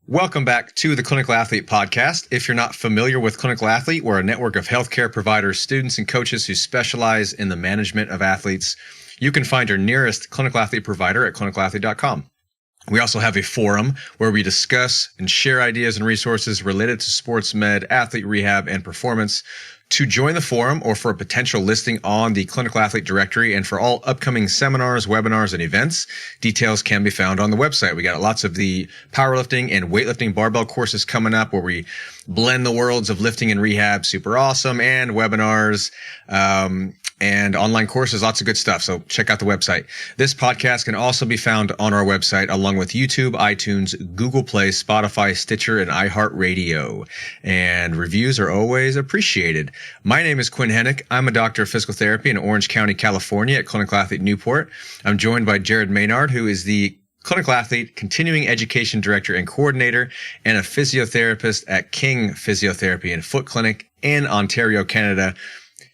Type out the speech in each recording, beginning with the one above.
Welcome back to the Clinical Athlete Podcast. If you're not familiar with Clinical Athlete, we're a network of healthcare providers, students, and coaches who specialize in the management of athletes. You can find your nearest Clinical Athlete provider at clinicalathlete.com. We also have a forum where we discuss and share ideas and resources related to sports med, athlete rehab, and performance. To join the forum or for a potential listing on the Clinical Athlete directory and for all upcoming seminars, webinars, and events, details can be found on the website. We got lots of the powerlifting and weightlifting barbell courses coming up where we blend the worlds of lifting and rehab. Super awesome. And webinars, and online courses, lots of good stuff. So check out the website. This podcast can also be found on our website along with YouTube, iTunes, Google Play, Spotify, Stitcher, and iHeartRadio. And reviews are always appreciated. My name is Quinn Hennick. I'm a doctor of physical therapy in Orange County, California at Clinical Athlete Newport. I'm joined by Jared Maynard, who is the Clinical Athlete Continuing Education Director and Coordinator and a physiotherapist at King Physiotherapy and Foot Clinic in Ontario, Canada.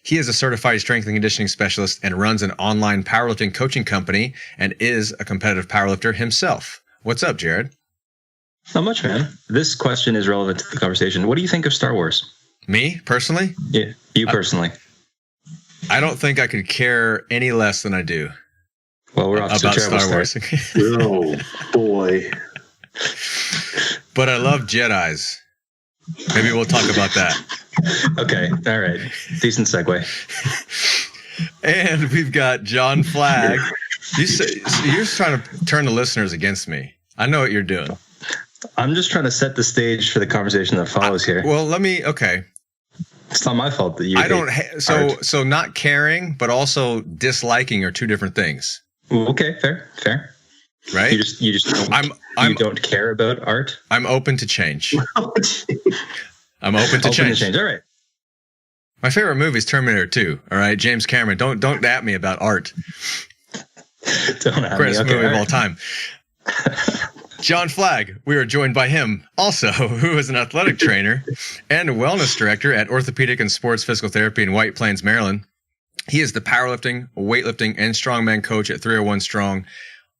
He is a certified strength and conditioning specialist and runs an online powerlifting coaching company and is a competitive powerlifter himself. What's up, Jared? Not much, man. This question is relevant to the conversation. What do you think of Star Wars? Me, personally? Yeah, you personally. I don't think I could care any less than I do. Well, we're off to a terrible Star start. Wars. Oh, boy. But I love Jedis. Maybe we'll talk about that. Okay, all right. Decent segue. And we've got John Flagg. You're trying to turn the listeners against me. I know what you're doing. I'm just trying to set the stage for the conversation that follows here. Well, okay. It's not my fault that you so not caring, but also disliking are two different things. Okay, fair. Right? You just don't, you don't care about art? I'm open to change. I'm open to change. All right. My favorite movie is Terminator 2. All right, James Cameron. Don't at me about art. Don't at Greatest me. Okay, movie of all time. John Flagg. We are joined by him also, who is an athletic trainer and a wellness director at Orthopedic and Sports Physical Therapy in White Plains, Maryland. He is the powerlifting, weightlifting, and strongman coach at 301 Strong,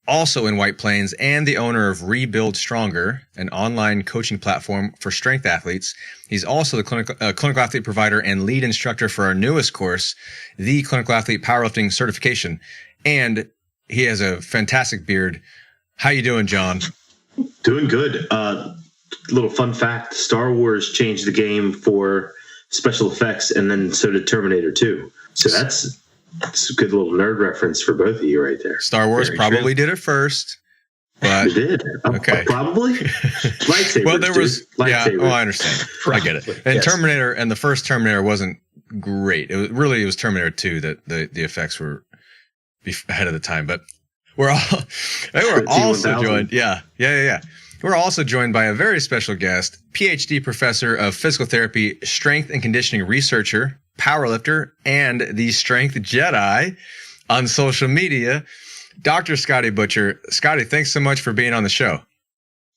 also in White Plains, and the owner of Rebuild Stronger, an online coaching platform for strength athletes. He's also the clinical athlete provider and lead instructor for our newest course, the Clinical Athlete Powerlifting Certification. And he has a fantastic beard. How you doing, John? Doing good. Little fun fact, Star Wars changed the game for special effects, and then so did Terminator 2. So that's a good little nerd reference for both of you right there. Star Wars probably did it first. But it did. Okay. Probably. Lightsabers. Well, there was, lightsabers. Yeah, I understand. I get it. And yes. Terminator, and the first Terminator wasn't great. It was Terminator 2 that the effects were ahead of the time. But we're also joined. Yeah. We're also joined by a very special guest, PhD professor of physical therapy, strength and conditioning researcher, powerlifter, and the strength Jedi on social media, Dr. Scotty Butcher. Scotty, thanks so much for being on the show.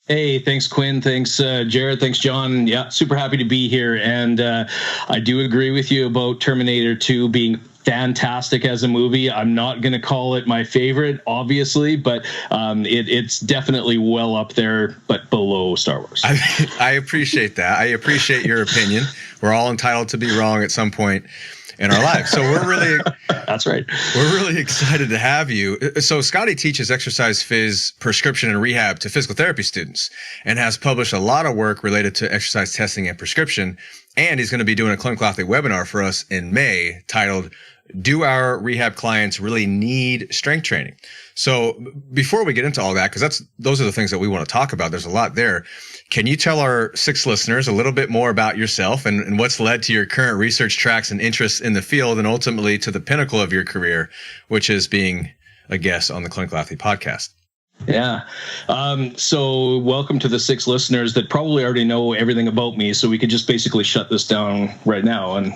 Hey, thanks, Quinn. Thanks, Jared. Thanks, John. Yeah, super happy to be here. And I do agree with you about Terminator 2 being fantastic as a movie. I'm not going to call it my favorite, obviously, but it's definitely well up there, but below Star Wars. I appreciate that. I appreciate your opinion. We're all entitled to be wrong at some point in our lives. So we're really that's right. We're really excited to have you. So Scotty teaches exercise phys, prescription, and rehab to physical therapy students and has published a lot of work related to exercise testing and prescription. And he's going to be doing a clinical athlete webinar for us in May titled, "Do Our Rehab Clients Really Need Strength Training?" So before we get into all that, because those are the things that we want to talk about, there's a lot there. Can you tell our 6 listeners a little bit more about yourself and what's led to your current research tracks and interests in the field and ultimately to the pinnacle of your career, which is being a guest on the Clinical Athlete Podcast? Yeah. So welcome to the 6 listeners that probably already know everything about me. So we could just basically shut this down right now and,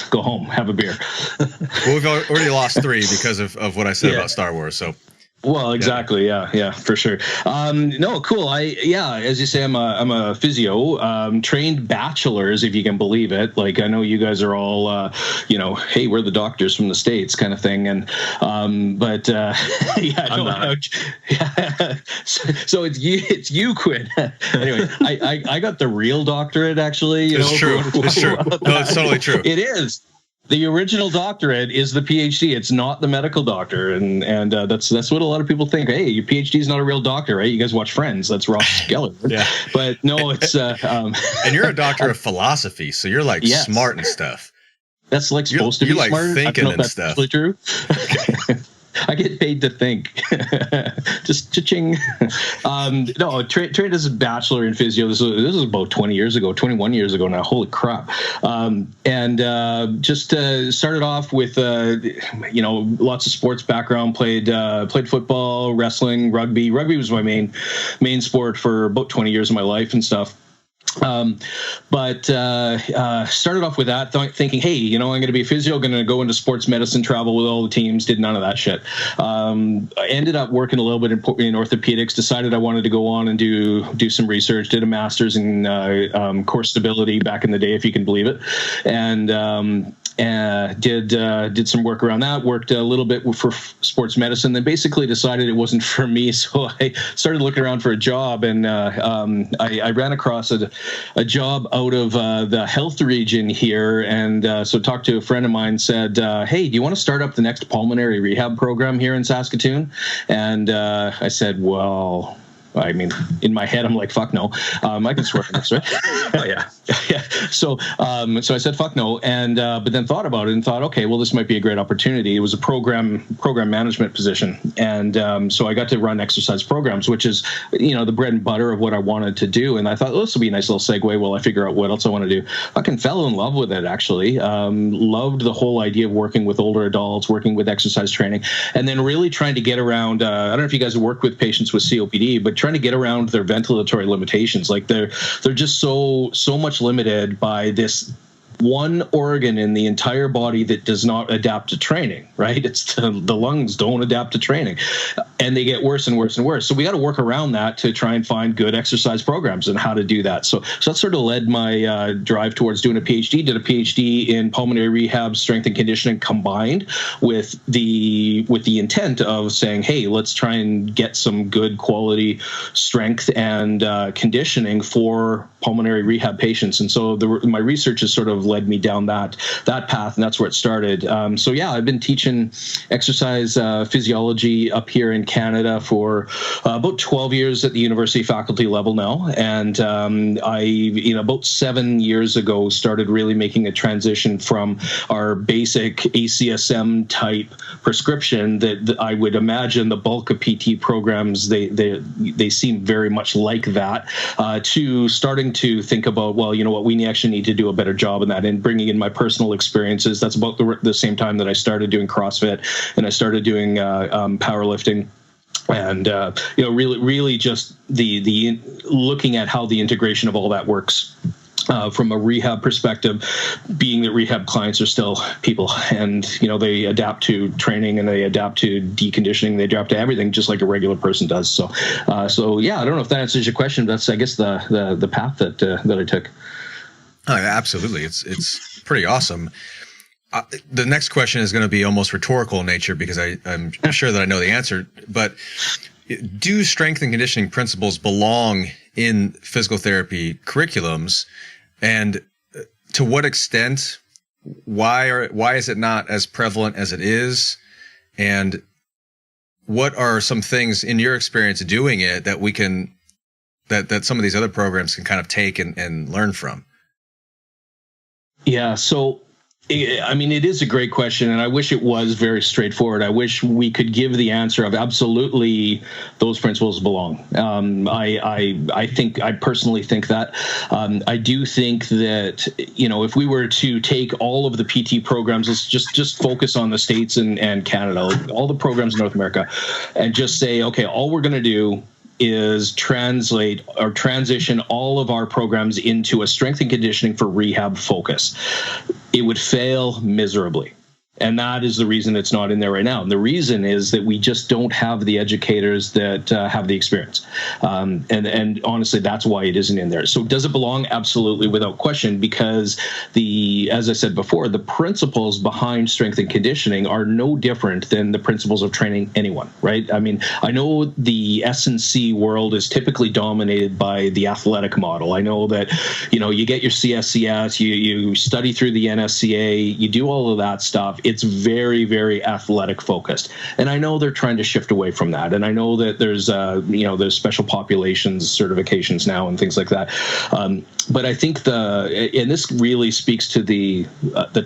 go home, have a beer. Well, we've already lost 3 because of what I said about Star Wars. So Well, exactly. Yeah, for sure. No, cool. As you say, I'm a physio, trained bachelors, if you can believe it. Like, I know you guys are all, hey, we're the doctors from the States kind of thing. And, yeah, I'm not. So it's you, Quinn. Anyway, I got the real doctorate, actually. It's true. It's true. No, it's totally true. It is. The original doctorate is the PhD. It's not the medical doctor, and that's what a lot of people think. Hey, your PhD is not a real doctor, right? You guys watch Friends. That's Ross Geller. Yeah. But no, it's and you're a doctor of philosophy, so you're like smart and stuff. That's like supposed to be like smart. thinking I don't know if and that's stuff. actually true. Okay. I get paid to think. Just cha-ching. No, trained as a bachelor in physio. This was about 21 years ago now. Holy crap. Just started off with, lots of sports background, played football, wrestling, rugby. Rugby was my main sport for about 20 years of my life and stuff. Started off with that, thinking, hey, I'm going to be a physio, going to go into sports medicine, travel with all the teams, did none of that shit. I ended up working a little bit in orthopedics, decided I wanted to go on and do some research, did a master's in core stability back in the day, if you can believe it. And did some work around that, worked a little bit for sports medicine, then basically decided it wasn't for me. So I started looking around for a job, and I ran across a job out of the health region here. And so talked to a friend of mine, said, hey, do you want to start up the next pulmonary rehab program here in Saskatoon? And I said, well, I mean, in my head, I'm like, fuck no. I can swear on this, right? Oh, yeah. Yeah. So I said, fuck no. And, but then thought about it and thought, okay, well, this might be a great opportunity. It was a program management position. And so I got to run exercise programs, which is, the bread and butter of what I wanted to do. And I thought, this will be a nice little segue while I figure out what else I want to do. Fucking fell in love with it, actually. Loved the whole idea of working with older adults, working with exercise training, and then really trying to get around, I don't know if you guys have worked with patients with COPD, but trying to get around their ventilatory limitations. Like they're just so much limited by this one organ in the entire body that does not adapt to training, right? It's the lungs don't adapt to training, and they get worse and worse and worse. So we got to work around that to try and find good exercise programs and how to do that. So that sort of led my drive towards doing a PhD. Did a PhD in pulmonary rehab, strength and conditioning, combined with the intent of saying, hey, let's try and get some good quality strength and conditioning for pulmonary rehab patients. And so my research has sort of led me down that path, and that's where it started. So yeah, I've been teaching exercise physiology up here in Canada for about 12 years at the university faculty level now, and I about 7 years ago started really making a transition from our basic ACSM type prescription that I would imagine the bulk of PT programs they seem very much like that, to starting to think about, well, what we actually need to do a better job in that, and bringing in my personal experiences. That's about the same time that I started doing CrossFit and I started doing powerlifting. And really just the looking at how the integration of all that works. From a rehab perspective, being that rehab clients are still people, and they adapt to training and they adapt to deconditioning, they adapt to everything just like a regular person does. So yeah, I don't know if that answers your question. But that's, I guess, the path that I took. Oh, absolutely, it's pretty awesome. The next question is going to be almost rhetorical in nature because I'm sure that I know the answer. But do strength and conditioning principles belong in physical therapy curriculums? And to what extent, why is it not as prevalent as it is? And what are some things in your experience doing it that we can, that some of these other programs can kind of take and learn from? Yeah. So, I mean, it is a great question, and I wish it was very straightforward. I wish we could give the answer of absolutely those principles belong. I personally think that. I do think that, if we were to take all of the PT programs, let's just focus on the States and Canada, all the programs in North America, and just say, okay, all we're going to do is translate or transition all of our programs into a strength and conditioning for rehab focus. It would fail miserably. And that is the reason it's not in there right now. And the reason is that we just don't have the educators that have the experience. And honestly, that's why it isn't in there. So does it belong? Absolutely, without question, because as I said before, the principles behind strength and conditioning are no different than the principles of training anyone, right? I mean, I know the S&C world is typically dominated by the athletic model. I know that, you get your CSCS, you study through the NSCA, you do all of that stuff. It's very, very athletic focused. And I know they're trying to shift away from that. And I know that there's special populations certifications now and things like that. But I think and this really speaks to the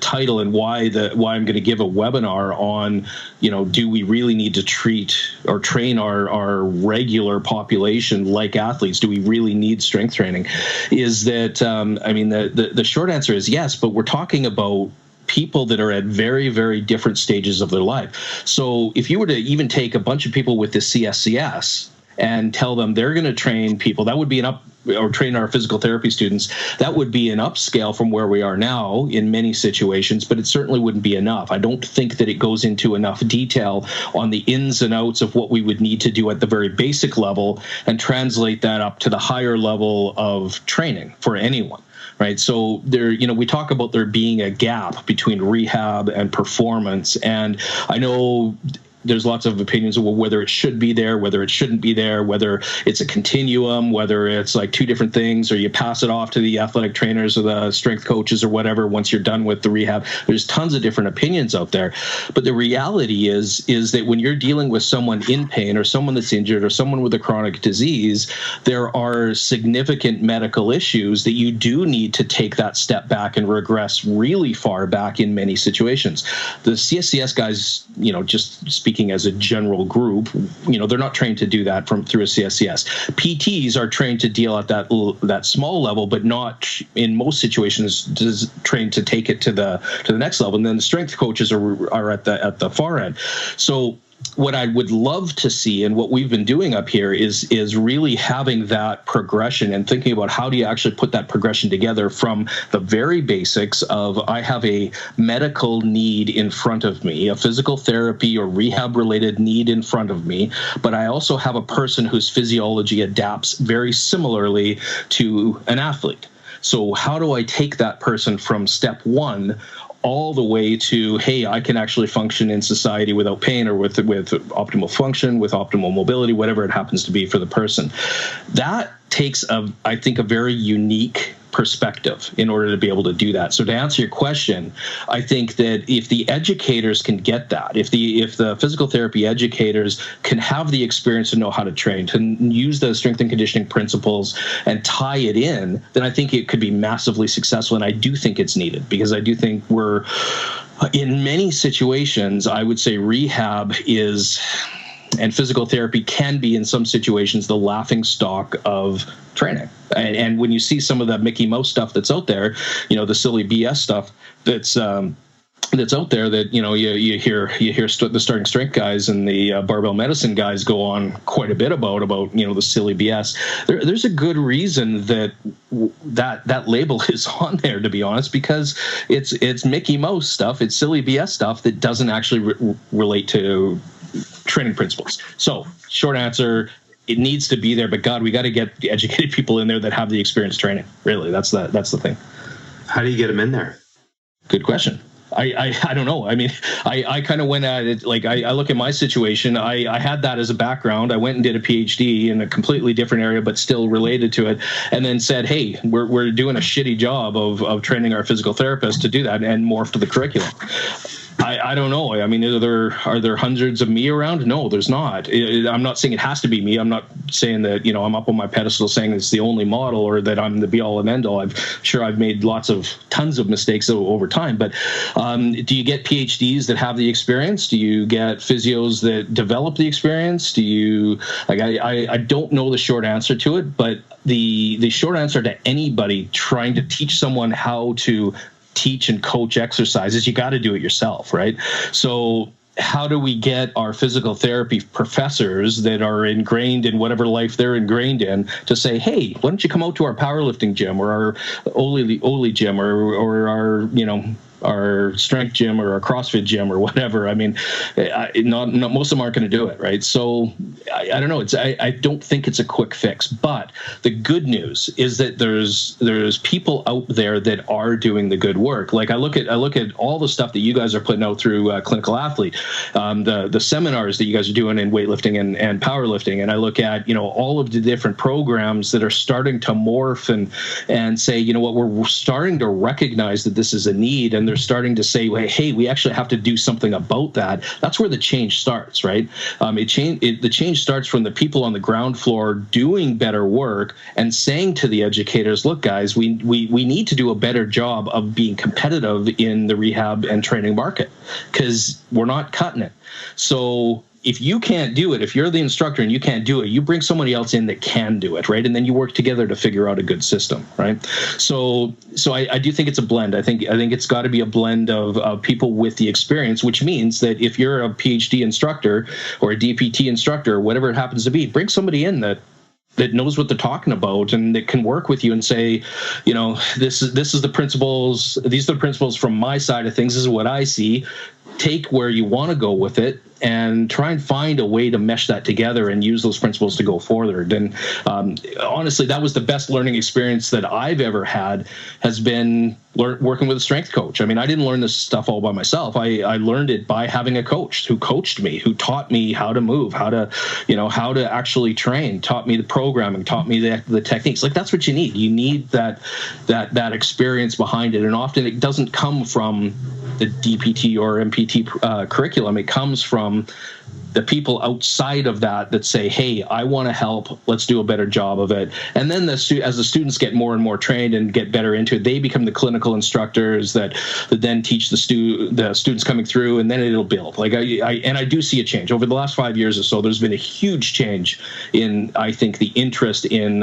title and why I'm going to give a webinar on, do we really need to treat or train our regular population like athletes? Do we really need strength training? Is that, the short answer is yes, but we're talking about people that are at very, very different stages of their life. So if you were to even take a bunch of people with the CSCS and tell them they're going to train people, that would be train our physical therapy students, that would be an upscale from where we are now in many situations, but it certainly wouldn't be enough. I don't think that it goes into enough detail on the ins and outs of what we would need to do at the very basic level and translate that up to the higher level of training for anyone. Right. So we talk about there being a gap between rehab and performance. And I know there's lots of opinions of whether it should be there, whether it shouldn't be there, whether it's a continuum, whether it's like two different things, or you pass it off to the athletic trainers or the strength coaches or whatever once you're done with the rehab. There's tons of different opinions out there. But the reality is that when you're dealing with someone in pain or someone that's injured or someone with a chronic disease, there are significant medical issues that you do need to take that step back and regress really far back in many situations. The CSCS guys, just speaking as a general group, they're not trained to do that through a CSCS. PTs are trained to deal at that small level, but not in most situations trained to take it to the next level. And then the strength coaches are at the far end. So what I would love to see, and what we've been doing up here, is really having that progression and thinking about how do you actually put that progression together from the very basics of I have a medical need in front of me, a physical therapy or rehab related need in front of me, but I also have a person whose physiology adapts very similarly to an athlete. So how do I take that person from step one all the way to, hey, I can actually function in society without pain or with optimal function, with optimal mobility, whatever it happens to be for the person. That takes, I think, a very unique perspective in order to be able to do that. So to answer your question, I think that if the educators can get that, if the physical therapy educators can have the experience to know how to train, to use the strength and conditioning principles and tie it in, then I think it could be massively successful. And I do think it's needed, because I do think we're, in many situations, I would say rehab and physical therapy can be, in some situations, the laughing stock of training. And when you see some of the Mickey Mouse stuff that's out there, the silly BS stuff that's out there that, you hear the starting strength guys and the barbell medicine guys go on quite a bit about the silly BS. There's a good reason that label is on there, to be honest, because it's Mickey Mouse stuff, it's silly BS stuff that doesn't actually relate to training principles. So short answer, it needs to be there, but God, we got to get the educated people in there that have the experience training. Really, that's the thing. How do you get them in there? Good question. I don't know. I mean, I kind of went at it like I look at my situation. I had that as a background. I went and did a PhD in a completely different area, but still related to it, and then said, hey, we're doing a shitty job of training our physical therapists to do that, and morph to the curriculum. I don't know. I mean, are there hundreds of me around? No, there's not. I'm not saying it has to be me. I'm not saying that, I'm up on my pedestal saying it's the only model or that I'm the be all and end all. I've made tons of mistakes over time. But do you get PhDs that have the experience? Do you get physios that develop the experience? Do you I don't know the short answer to it, but the short answer to anybody trying to teach someone how to teach and coach exercises, you got to do it yourself, right? So how do we get our physical therapy professors that are ingrained in whatever life they're ingrained in to say, hey, why don't you come out to our powerlifting gym or our Oli gym or our, our strength gym or our CrossFit gym or whatever. I mean, not most of them aren't going to do it, right? So I don't know. I don't think it's a quick fix. But the good news is that there's people out there that are doing the good work. Like I look at all the stuff that you guys are putting out through Clinical Athlete, the seminars that you guys are doing in weightlifting and powerlifting, and I look at all of the different programs that are starting to morph and say, you know what, we're starting to recognize that this is a need, and they're starting to say, hey, we actually have to do something about that. That's where the change starts, right? The change starts from the people on the ground floor doing better work and saying to the educators, look, guys, we need to do a better job of being competitive in the rehab and training market because we're not cutting it. So if you can't do it, if you're the instructor and you can't do it, you bring somebody else in that can do it, right? And then you work together to figure out a good system, right? So I do think it's a blend. I think it's got to be a blend of people with the experience, which means that if you're a PhD instructor or a DPT instructor, whatever it happens to be, bring somebody in that knows what they're talking about and that can work with you and say, this is the principles. These are the principles from my side of things. This is what I see. Take where you want to go with it and try and find a way to mesh that together and use those principles to go forward. And honestly, that was the best learning experience that I've ever had, has been working with a strength coach. I mean, I didn't learn this stuff all by myself. I learned it by having a coach who coached me, who taught me how to move, how to actually train, taught me the programming, taught me the techniques. Like, that's what you need. You need that experience behind it. And often it doesn't come from the DPT or MPT curriculum. It comes from the people outside of that say, hey, I want to help. Let's do a better job of it. And then as the students get more and more trained and get better into it, they become the clinical instructors that then teach the students coming through, and then it'll build. Like I do see a change over the last 5 years or so. There's been a huge change in, I think, the interest in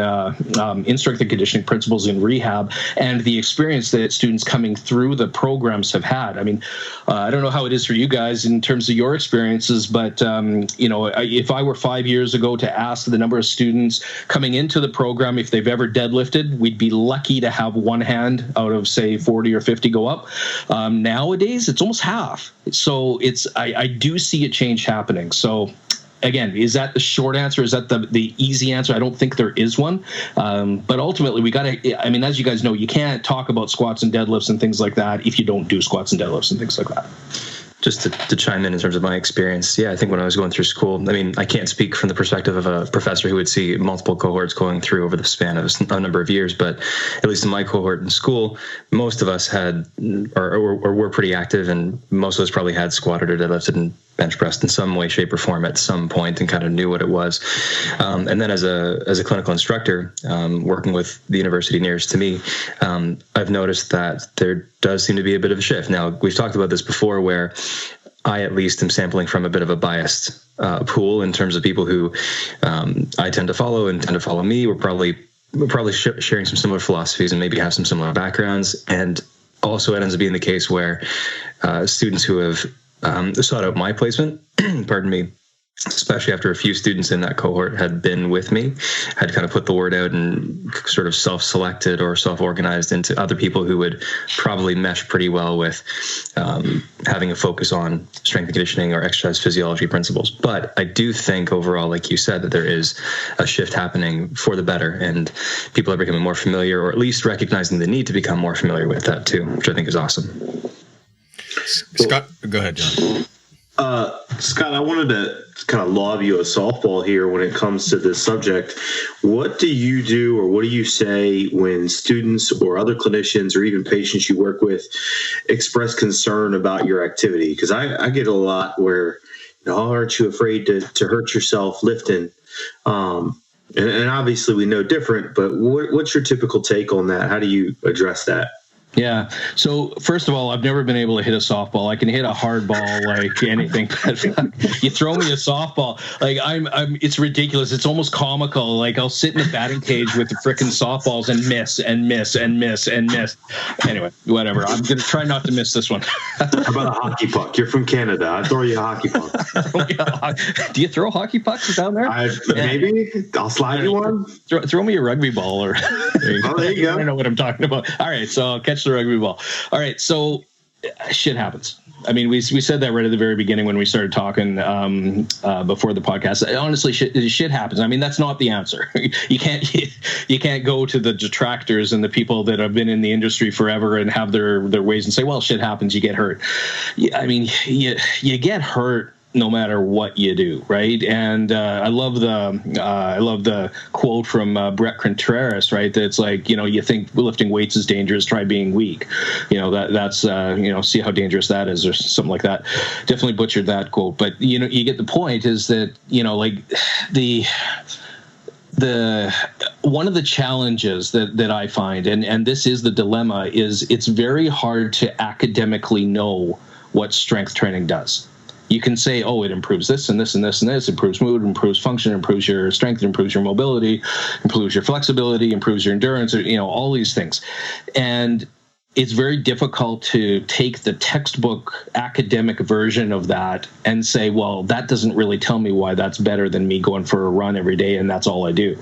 strength and conditioning principles in rehab and the experience that students coming through the programs have had. I mean, I don't know how it is for you guys in terms of your experiences, but if I were 5 years ago to ask the number of students coming into the program if they've ever deadlifted, we'd be lucky to have one hand out of, say, 40 or 50 go up. Nowadays, it's almost half. So I do see a change happening. So again, is that the short answer? Is that the easy answer? I don't think there is one. But ultimately, we got to, I mean, as you guys know, you can't talk about squats and deadlifts and things like that if you don't do squats and deadlifts and things like that. Just to chime in terms of my experience, I think when I was going through school, I mean, I can't speak from the perspective of a professor who would see multiple cohorts going through over the span of a number of years, but at least in my cohort in school, most of us had or were pretty active, and most of us probably had squatted or deadlifted and bench pressed in some way, shape, or form at some point and kind of knew what it was. And then as a clinical instructor, working with the university nearest to me, I've noticed that there does seem to be a bit of a shift. Now, we've talked about this before, where I at least am sampling from a bit of a biased pool in terms of people who I tend to follow and tend to follow me. We're probably sharing some similar philosophies and maybe have some similar backgrounds. And also it ends up being the case where students who have sought out my placement, pardon me, especially after a few students in that cohort had been with me, had kind of put the word out and sort of self-selected or self-organized into other people who would probably mesh pretty well with having a focus on strength and conditioning or exercise physiology principles. But I do think overall, like you said, that there is a shift happening for the better, and people are becoming more familiar, or at least recognizing the need to become more familiar with that too, which I think is awesome. Scott, go ahead, John. Scott, I wanted to kind of lob you a softball here when it comes to this subject. What do you do, or what do you say when students or other clinicians or even patients you work with express concern about your activity? Because I get a lot where, aren't you afraid to hurt yourself lifting? And obviously we know different, but what's your typical take on that? How do you address that? Yeah. So first of all, I've never been able to hit a softball. I can hit a hard ball like anything, but you throw me a softball, like it's ridiculous. It's almost comical. Like I'll sit in the batting cage with the frickin' softballs and miss and miss and miss and miss. Anyway, whatever. I'm going to try not to miss this one. How about a hockey puck? You're from Canada. I'll throw you a hockey puck. Do you throw hockey pucks down there? Maybe. I'll slide you one. Throw me a rugby ball. There you go. Oh, there you go. I don't know what I'm talking about. All right. So I'll catch the rugby ball. All right. So shit happens. I mean, we said that right at the very beginning when we started talking before the podcast. Honestly, shit happens. I mean, that's not the answer. You can't go to the detractors and the people that have been in the industry forever and have their ways and say, well, shit happens. You get hurt. I mean, you get hurt no matter what you do, right? And I love the quote from Brett Contreras, right? That's like, you think lifting weights is dangerous, try being weak. That's see how dangerous that is, or something like that. Definitely butchered that quote, but you get the point. Is that like the one of the challenges that I find, and this is the dilemma, is it's very hard to academically know what strength training does. You can say, oh, it improves this and this and this and this, improves mood, improves function, improves your strength, improves your mobility, improves your flexibility, improves your endurance, all these things. And it's very difficult to take the textbook academic version of that and say, well, that doesn't really tell me why that's better than me going for a run every day and that's all I do,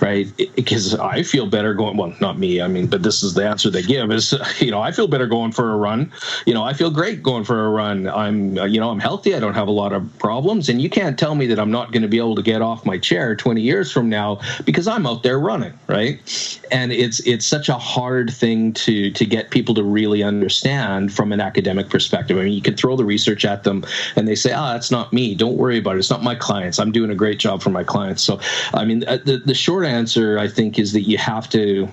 right? Because I feel better going, well, not me, I mean, but this is the answer they give is, I feel better going for a run. I feel great going for a run. I'm healthy. I don't have a lot of problems. And you can't tell me that I'm not going to be able to get off my chair 20 years from now because I'm out there running, right? And it's such a hard thing to get people to really understand from an academic perspective. I mean, you can throw the research at them and they say, that's not me. Don't worry about it. It's not my clients. I'm doing a great job for my clients. So, I mean, the short answer, I think, is that you have to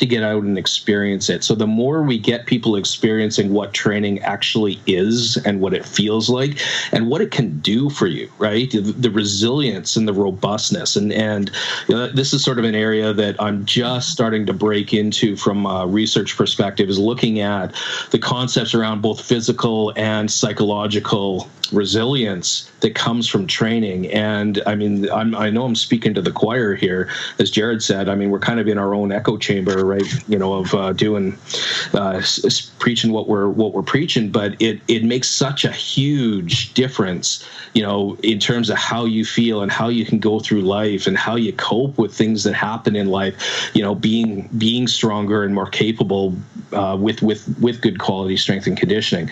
get out and experience it. So the more we get people experiencing what training actually is and what it feels like and what it can do for you, right? The resilience and the robustness. And this is sort of an area that I'm just starting to break into from a research perspective, is looking at the concepts around both physical and psychological resilience that comes from training. And I mean, I know I'm speaking to the choir here, as Jared said. I mean, we're kind of in our own echo chamber, right? Of doing preaching what we're preaching, but it makes such a huge difference, in terms of how you feel and how you can go through life and how you cope with things that happen in life. Being stronger and more capable with good quality strength and conditioning.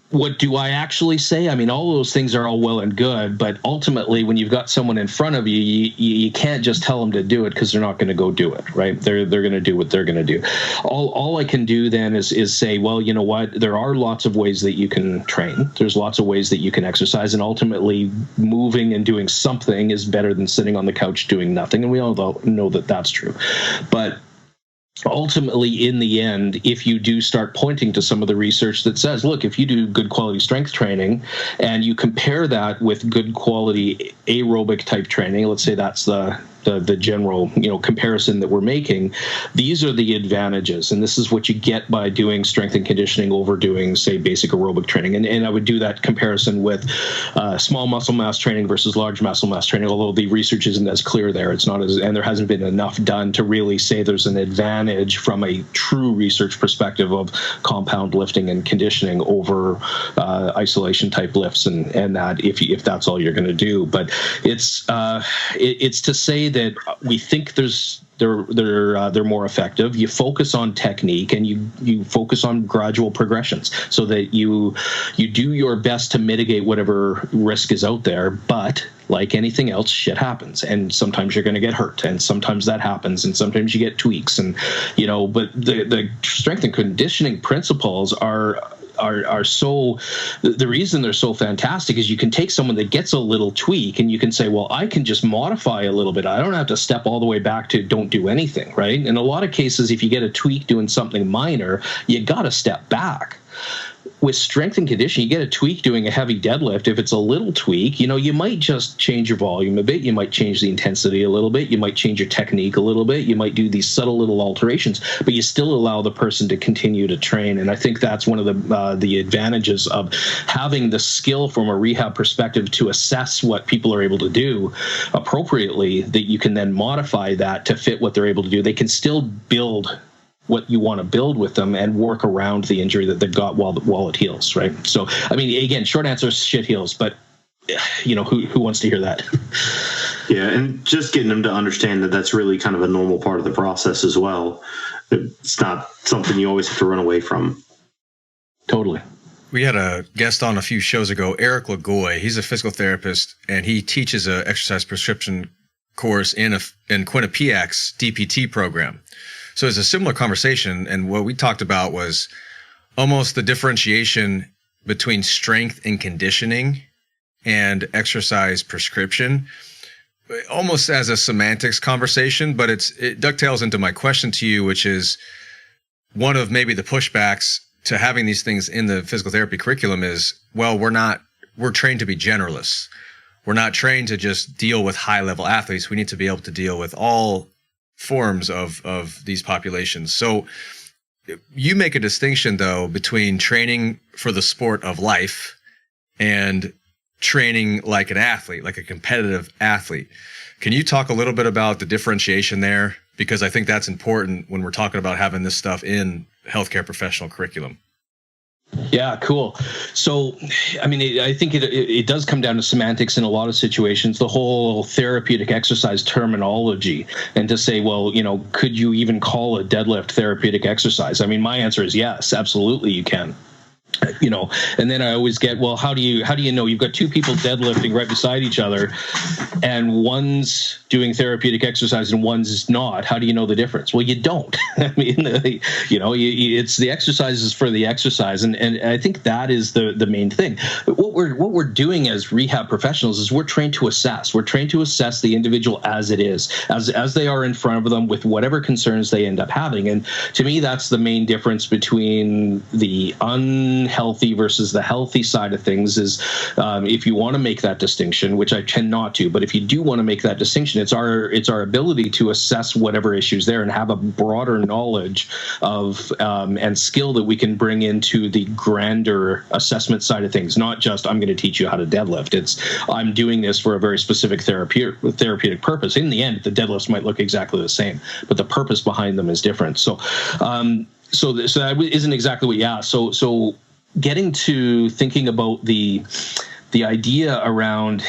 What do I actually say? I mean, all those things are all well and good, but ultimately, when you've got someone in front of you, you can't just tell them to do it because they're not going to go do it, right? They're going to do what they're going to do. All I can do then is say, well, you know what? There are lots of ways that you can train. There's lots of ways that you can exercise, and ultimately, moving and doing something is better than sitting on the couch doing nothing. And we all know that that's true, but ultimately, in the end, if you do start pointing to some of the research that says, look, if you do good quality strength training and you compare that with good quality aerobic type training, let's say that's the general comparison that we're making, these are the advantages, and this is what you get by doing strength and conditioning over doing, say, basic aerobic training. And I would do that comparison with small muscle mass training versus large muscle mass training, although the research isn't as clear there. It's not and there hasn't been enough done to really say there's an advantage from a true research perspective of compound lifting and conditioning over isolation type lifts and that if that's all you're going to do. But it's to say that we think they're more effective. You focus on technique and you focus on gradual progressions so that you do your best to mitigate whatever risk is out there. But like anything else, shit happens, and sometimes you're going to get hurt, and sometimes that happens, and sometimes you get tweaks, and but the strength and conditioning principles are so, the reason they're so fantastic is you can take someone that gets a little tweak and you can say, well, I can just modify a little bit. I don't have to step all the way back to don't do anything, right? In a lot of cases, if you get a tweak doing something minor, you got to step back. With strength and conditioning, you get a tweak doing a heavy deadlift. If it's a little tweak, you might just change your volume a bit. You might change the intensity a little bit. You might change your technique a little bit. You might do these subtle little alterations, but you still allow the person to continue to train. And I think that's one of the advantages of having the skill from a rehab perspective to assess what people are able to do appropriately, that you can then modify that to fit what they're able to do. They can still build what you want to build with them and work around the injury that they've got while it heals, right? So, I mean, again, short answer is shit heals, but who wants to hear that? Yeah, and just getting them to understand that that's really kind of a normal part of the process as well. It's not something you always have to run away from. Totally. We had a guest on a few shows ago, Eric Lagoy. He's a physical therapist, and he teaches an exercise prescription course in Quinnipiac's DPT program. So it's a similar conversation, and what we talked about was almost the differentiation between strength and conditioning and exercise prescription, almost as a semantics conversation, but it ducktails into my question to you, which is one of maybe the pushbacks to having these things in the physical therapy curriculum is, well, we're trained to be generalists. We're not trained to just deal with high level athletes. We need to be able to deal with all forms of these populations. So you make a distinction though between training for the sport of life and training like an athlete, like a competitive athlete. Can you talk a little bit about the differentiation there? Because I think that's important when we're talking about having this stuff in healthcare professional curriculum. Yeah, cool. So, I mean, I think it does come down to semantics in a lot of situations, the whole therapeutic exercise terminology, and to say, well, could you even call a deadlift therapeutic exercise? I mean, my answer is yes, absolutely you can. And then I always get, well, how do you know? You've got two people deadlifting right beside each other and one's doing therapeutic exercise and one's not. How do you know the difference? Well, you don't. I mean, it's the exercises for the exercise. And I think that is the main thing. What we're doing as rehab professionals is we're trained to assess. We're trained to assess the individual as it is, as they are in front of them with whatever concerns they end up having. And to me, that's the main difference between the unhealthy versus the healthy side of things is if you want to make that distinction, which I tend not to, but if you do want to make that distinction, it's our ability to assess whatever issues there and have a broader knowledge of and skill that we can bring into the grander assessment side of things, not just I'm going to teach you how to deadlift. It's I'm doing this for a very specific therapeutic purpose. In the end, the deadlifts might look exactly the same, but the purpose behind them is different. So that isn't exactly what you asked. So getting to thinking about the idea around,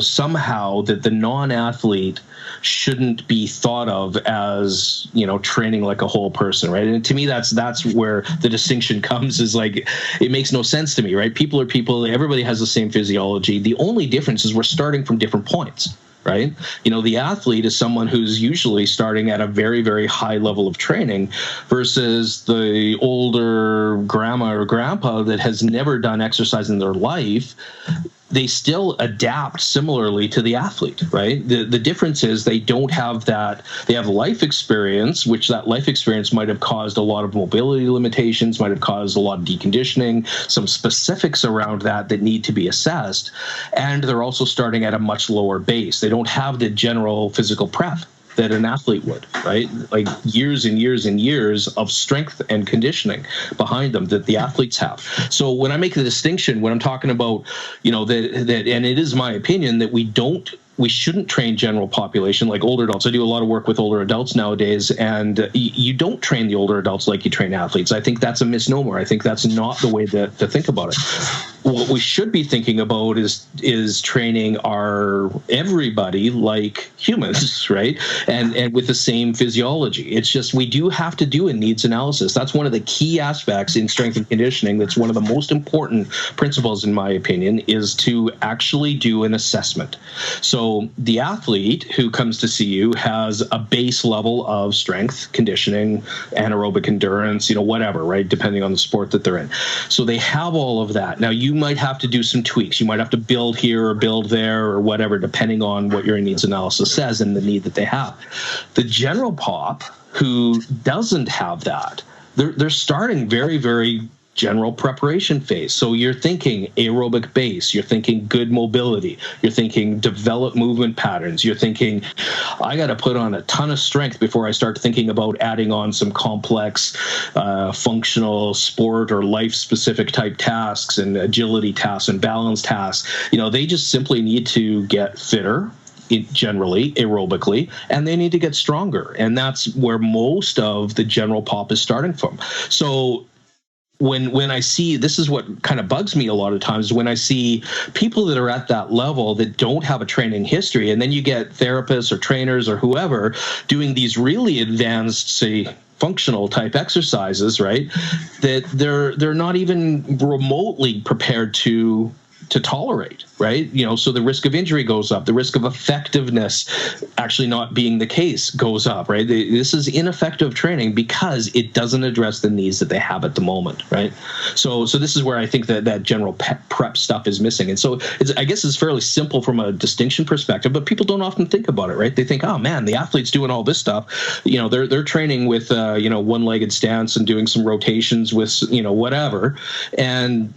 somehow that the non-athlete shouldn't be thought of as, training like a whole person, right? And to me, that's where the distinction comes, is like, it makes no sense to me, right? People are people, everybody has the same physiology. The only difference is we're starting from different points. Right? The athlete is someone who's usually starting at a very, very high level of training versus the older grandma or grandpa that has never done exercise in their life. They still adapt similarly to the athlete, right? The difference is they don't have that. They have life experience, which that life experience might have caused a lot of mobility limitations, might have caused a lot of deconditioning, some specifics around that need to be assessed. And they're also starting at a much lower base. They don't have the general physical prep that an athlete would, right? Like years and years and years of strength and conditioning behind them that the athletes have. So when I make the distinction, when I'm talking about, that, and it is my opinion that we shouldn't train general population like older adults. I do a lot of work with older adults nowadays, and you don't train the older adults like you train athletes. I think that's a misnomer. I think that's not the way to think about it. What we should be thinking about is training everybody like humans, right? And with the same physiology. It's just we do have to do a needs analysis. That's one of the key aspects in strength and conditioning. That's one of the most important principles, in my opinion, is to actually do an assessment. So the athlete who comes to see you has a base level of strength, conditioning, anaerobic endurance, whatever, right? Depending on the sport that they're in. So they have all of that. Now, you might have to do some tweaks. You might have to build here or build there or whatever, depending on what your needs analysis says and the need that they have. The general pop who doesn't have that, they're starting very, very general preparation phase. So you're thinking aerobic base, you're thinking good mobility, you're thinking develop movement patterns, you're thinking, I got to put on a ton of strength before I start thinking about adding on some complex functional sport or life-specific type tasks and agility tasks and balance tasks. They just simply need to get fitter, generally aerobically, and they need to get stronger. And that's where most of the general pop is starting from. So when I see, this is what kind of bugs me a lot of times, when I see people that are at that level that don't have a training history, and then you get therapists or trainers or whoever doing these really advanced, say, functional type exercises, right? That they're not even remotely prepared to tolerate, right? So the risk of injury goes up. The risk of effectiveness actually not being the case goes up, right? This is ineffective training because it doesn't address the needs that they have at the moment, right? So this is where I think that general prep stuff is missing. And so I guess it's fairly simple from a distinction perspective, but people don't often think about it, right? They think, oh man, the athlete's doing all this stuff. They're training with, one-legged stance and doing some rotations with, whatever. And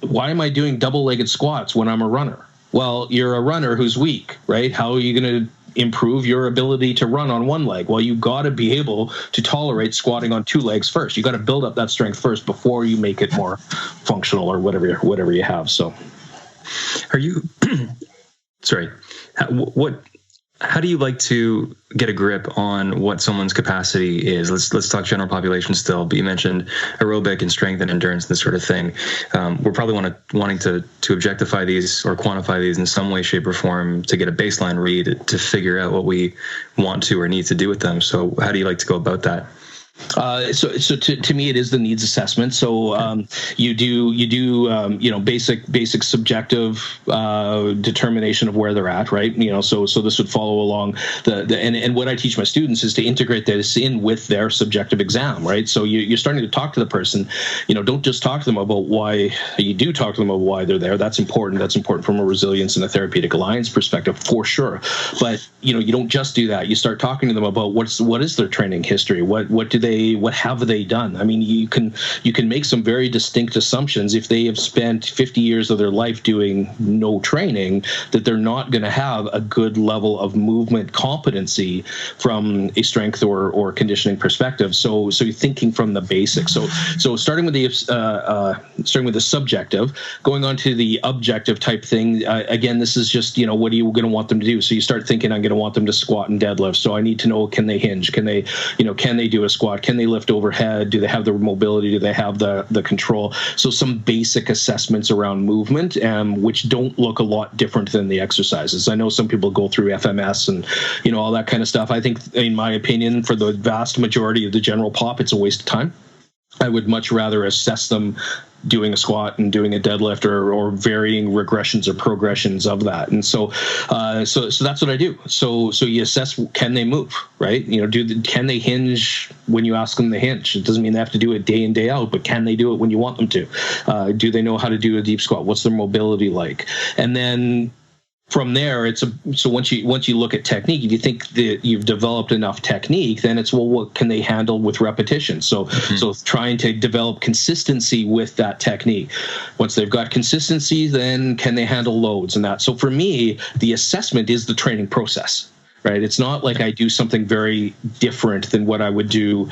why am I doing double-legged squats when I'm a runner? Well, you're a runner who's weak, right? How are you going to improve your ability to run on one leg? Well, you got to be able to tolerate squatting on two legs first. You got to build up that strength first before you make it more functional or whatever you have. So, are you? Sorry, how do you like to get a grip on what someone's capacity is? Let's talk general population still, but you mentioned aerobic and strength and endurance and this sort of thing. We're probably wanting to objectify these or quantify these in some way, shape, or form to get a baseline read to figure out what we want to or need to do with them. So how do you like to go about that? So to me, it is the needs assessment. So you do basic subjective determination of where they're at, right? So this would follow along and what I teach my students is to integrate this in with their subjective exam, right? So you're starting to talk to the person. Don't just talk to them about why. You do talk to them about why they're there. That's important. That's important from a resilience and a therapeutic alliance perspective, for sure. But you don't just do that. You start talking to them about what is their training history. What have they done? I mean, you can make some very distinct assumptions if they have spent 50 years of their life doing no training, that they're not going to have a good level of movement competency from a strength or conditioning perspective. So you're thinking from the basics. So starting with the subjective, going on to the objective type thing. Again, this is just what are you going to want them to do? So you start thinking, I'm going to want them to squat and deadlift. So I need to know, can they hinge? Can they do a squat? Can they lift overhead? Do they have the mobility? Do they have the control? So some basic assessments around movement, which don't look a lot different than the exercises. I know some people go through FMS and all that kind of stuff. I think, in my opinion, for the vast majority of the general pop, it's a waste of time. I would much rather assess them doing a squat and doing a deadlift or varying regressions or progressions of that. And so that's what I do. So you assess, can they move, right? Can they hinge when you ask them to hinge? It doesn't mean they have to do it day in, day out, but can they do it when you want them to? Do they know how to do a deep squat? What's their mobility like? And then from there, so once you look at technique, if you think that you've developed enough technique, then it's, well, what can they handle with repetition? So trying to develop consistency with that technique. Once they've got consistency, then can they handle loads and that? So for me, the assessment is the training process, right? It's not like I do something very different than what I would do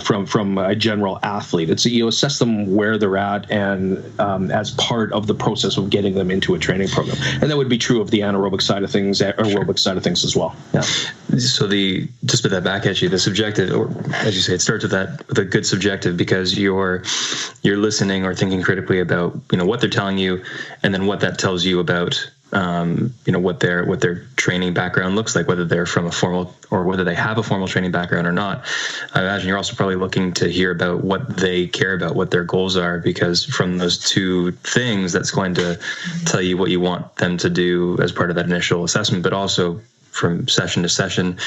from a general athlete. It's you assess them where they're at, and as part of the process of getting them into a training program. And that would be true of the anaerobic side of things, aerobic side of things as well. Yeah. So just put that back at you, the subjective, or as you say, it starts with a good subjective, because you're listening or thinking critically about what they're telling you, and then what that tells you about what their training background looks like, whether they're from a formal or whether they have a formal training background or not. I imagine you're also probably looking to hear about what they care about, what their goals are, because from those two things, that's going to tell you what you want them to do as part of that initial assessment, but also from session to session.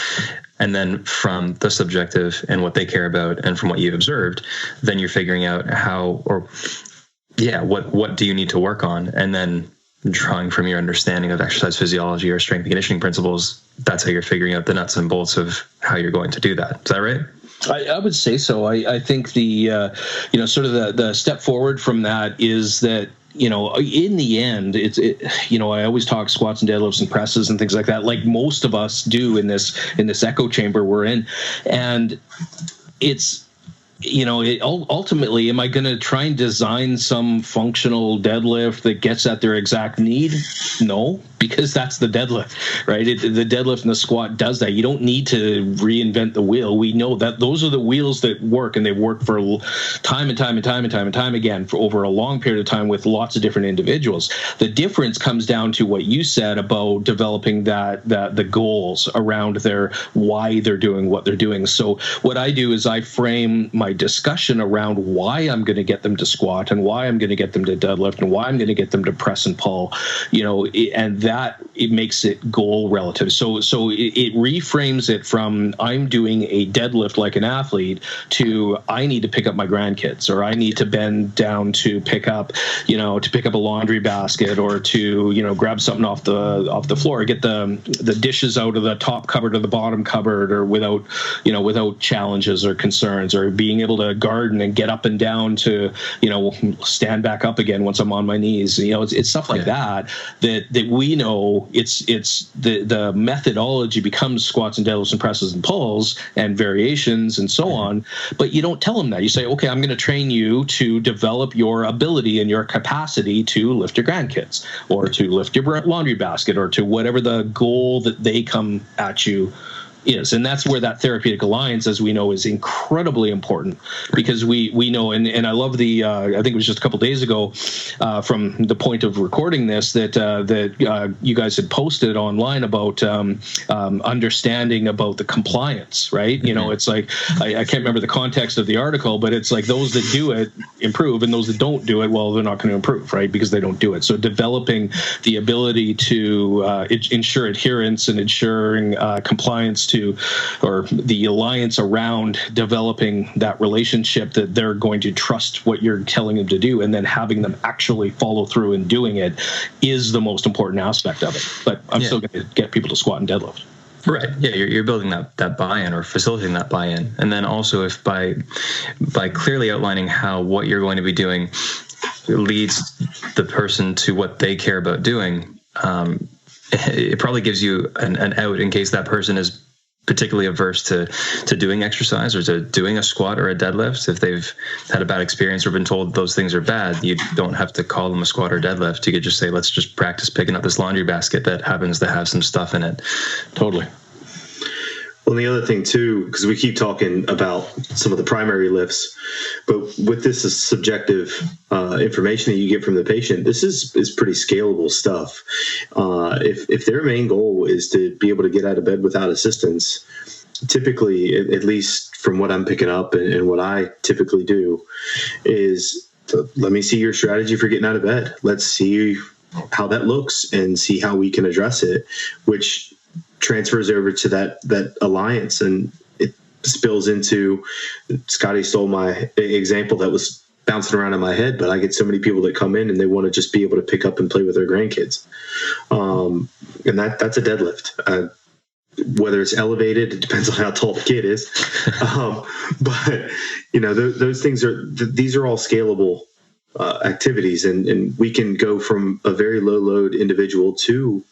And then from the subjective and what they care about, and from what you've observed, then you're figuring out what do you need to work on, and then drawing from your understanding of exercise physiology or strength and conditioning principles, that's how you're figuring out the nuts and bolts of how you're going to do that. Is that right? I would say so. I think the sort of the step forward from that is that, in the end, I always talk squats and deadlifts and presses and things like that, like most of us do in this echo chamber we're in. And it's ultimately, am I going to try and design some functional deadlift that gets at their exact need? No, because that's the deadlift, right? The deadlift and the squat does that. You don't need to reinvent the wheel. We know that those are the wheels that work, and they've worked for time and time again for over a long period of time with lots of different individuals. The difference comes down to what you said about developing the goals around their why they're doing what they're doing. So what I do is I frame my discussion around why I'm going to get them to squat and why I'm going to get them to deadlift and why I'm going to get them to press and pull, and that it makes it goal relative. So it reframes it from I'm doing a deadlift like an athlete to I need to pick up my grandkids, or I need to bend down to pick up a laundry basket, or to grab something off the floor, get the dishes out of the top cupboard or the bottom cupboard, or without challenges or concerns, or being able to garden and get up and down to stand back up again once I'm on my knees. It's stuff like that we know. It's the methodology becomes squats and deadlifts and presses and pulls and variations and so on, but you don't tell them that. You say, okay, I'm going to train you to develop your ability and your capacity to lift your grandkids, or to lift your laundry basket, or to whatever the goal that they come at you is. And that's where that therapeutic alliance, as we know, is incredibly important, because we know, and I love the I think it was just a couple days ago from the point of recording this that you guys had posted online about understanding about the compliance, right? Mm-hmm. It's like I can't remember the context of the article, but it's like those that do it improve, and those that don't do it, well, they're not going to improve, right? Because they don't do it. So developing the ability to ensure adherence and ensuring compliance or the alliance around developing that relationship that they're going to trust what you're telling them to do, and then having them actually follow through and doing it is the most important aspect of it. But I'm still going to get people to squat and deadlift. Right. Yeah, you're building that buy-in, or facilitating that buy-in. And then also, if by clearly outlining how what you're going to be doing leads the person to what they care about doing, it probably gives you an out in case that person is particularly averse to doing exercise or to doing a squat or a deadlift. If they've had a bad experience or been told those things are bad, you don't have to call them a squat or deadlift. You could just say, let's just practice picking up this laundry basket that happens to have some stuff in it. Totally. Well, and the other thing too, because we keep talking about some of the primary lifts, but with this is subjective information that you get from the patient, this is pretty scalable stuff. If their main goal is to be able to get out of bed without assistance, typically, at least from what I'm picking up and what I typically do, is let me see your strategy for getting out of bed. Let's see how that looks and see how we can address it, which transfers over to that alliance, and it spills into, Scotty stole my example that was bouncing around in my head, but I get so many people that come in and they want to just be able to pick up and play with their grandkids. And that's a deadlift. Whether it's elevated, it depends on how tall the kid is. But those things these are all scalable activities, and we can go from a very low load individual to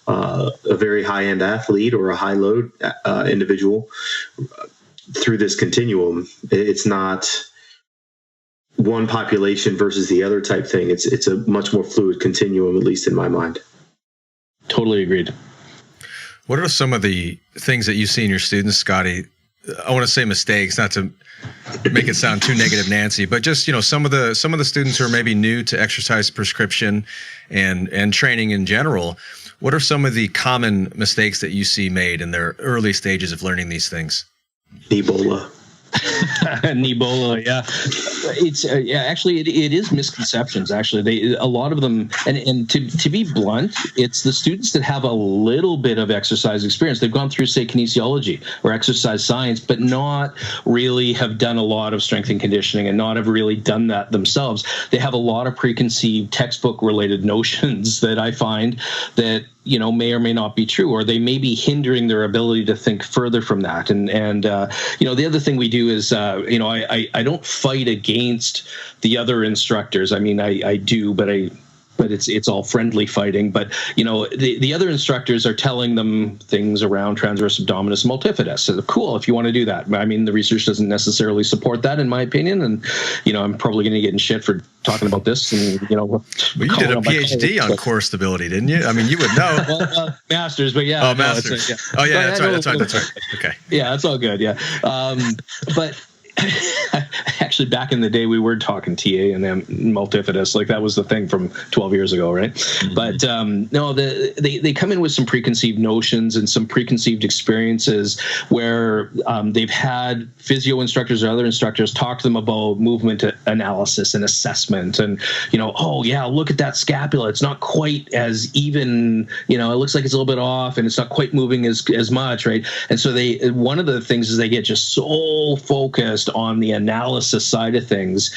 a very high end athlete or a high load individual through this continuum. It's not one population versus the other type thing. It's a much more fluid continuum, at least in my mind. Totally agreed. What are some of the things that you see in your students, Scotty? I want to say mistakes, not to make it sound too negative, Nancy, but just, some of the students who are maybe new to exercise prescription and training in general. What are some of the common mistakes that you see made in their early stages of learning these things? Ebola. Ebola, yeah. It's actually it is misconceptions. Actually, a lot of them, and to be blunt, it's the students that have a little bit of exercise experience. They've gone through, say, kinesiology or exercise science, but not really have done a lot of strength and conditioning, and not have really done that themselves. They have a lot of preconceived textbook related notions that I find that may or may not be true, or they may be hindering their ability to think further from that. And the other thing we do is, I don't fight against the other instructors. I mean, I do, but but it's all friendly fighting. But the other instructors are telling them things around transverse abdominis multifidus. So cool, if you want to do that. I mean, the research doesn't necessarily support that, in my opinion, and I'm probably going to get in shit for talking about this. And well, you did a PhD on core stability, didn't you? I mean, you would know. Well, masters, but yeah. Oh, masters. Oh, yeah, that's right. Okay. Yeah, that's all good. Yeah, but. Actually, back in the day, we were talking TA and then multifidus. Like, that was the thing from 12 years ago, right? Mm-hmm. But no, they come in with some preconceived notions and some preconceived experiences where they've had physio instructors or other instructors talk to them about movement analysis and assessment, and oh yeah, look at that scapula. It's not quite as even. It looks like it's a little bit off, and it's not quite moving as much, right? And so one of the things is they get just so focused on the analysis side of things,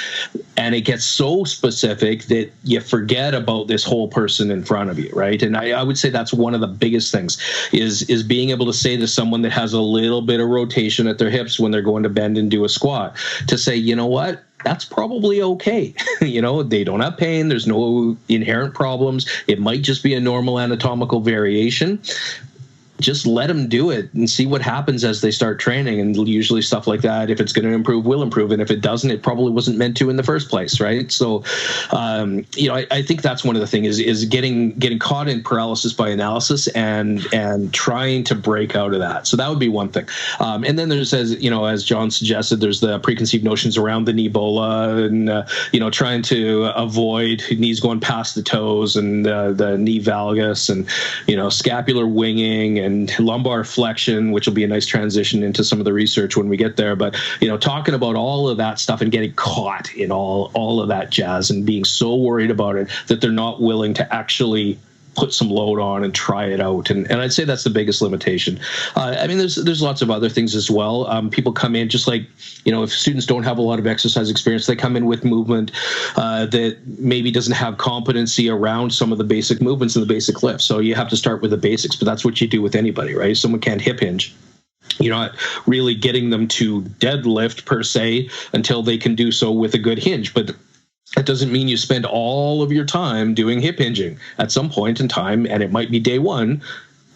and it gets so specific that you forget about this whole person in front of you, right? And I would say that's one of the biggest things is being able to say to someone that has a little bit of rotation at their hips when they're going to bend and do a squat, to say, you know what, that's probably okay. They don't have pain. There's no inherent problems. It might just be a normal anatomical variation. Just let them do it and see what happens as they start training. And usually stuff like that, if it's going to improve, will improve. And if it doesn't, it probably wasn't meant to in the first place, right? So, I think that's one of the things is getting caught in paralysis by analysis and trying to break out of that. So that would be one thing. And then there's, as John suggested, there's the preconceived notions around the knee bola and, trying to avoid knees going past the toes and the knee valgus and, scapular winging and lumbar flexion, which will be a nice transition into some of the research when we get there. But, talking about all of that stuff and getting caught in all of that jazz and being so worried about it that they're not willing to actually put some load on and try it out. And I'd say that's the biggest limitation. There's lots of other things as well. People come in just like, if students don't have a lot of exercise experience, they come in with movement that maybe doesn't have competency around some of the basic movements and the basic lifts. So you have to start with the basics, but that's what you do with anybody, right? Someone can't hip hinge. You're not really getting them to deadlift per se until they can do so with a good hinge. But that doesn't mean you spend all of your time doing hip hinging. At some point in time, and it might be day one,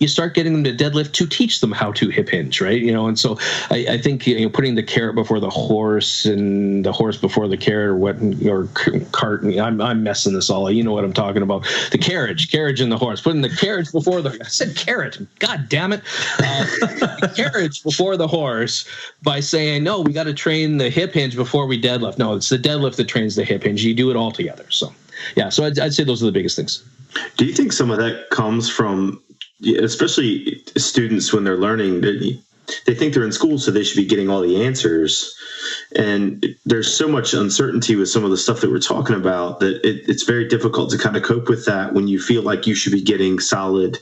you start getting them to deadlift to teach them how to hip hinge, right? And so I think putting the carrot before the horse and the horse before the carrot or cart. I'm messing this all. You know what I'm talking about? The carriage and the horse. Putting the carriage before I said carrot. God damn it! The carriage before the horse by saying no. We got to train the hip hinge before we deadlift. No, it's the deadlift that trains the hip hinge. You do it all together. So yeah. So I'd say those are the biggest things. Do you think some of that comes from, especially students when they're learning, they think they're in school, so they should be getting all the answers. And there's so much uncertainty with some of the stuff that we're talking about that it's very difficult to kind of cope with that when you feel like you should be getting solid,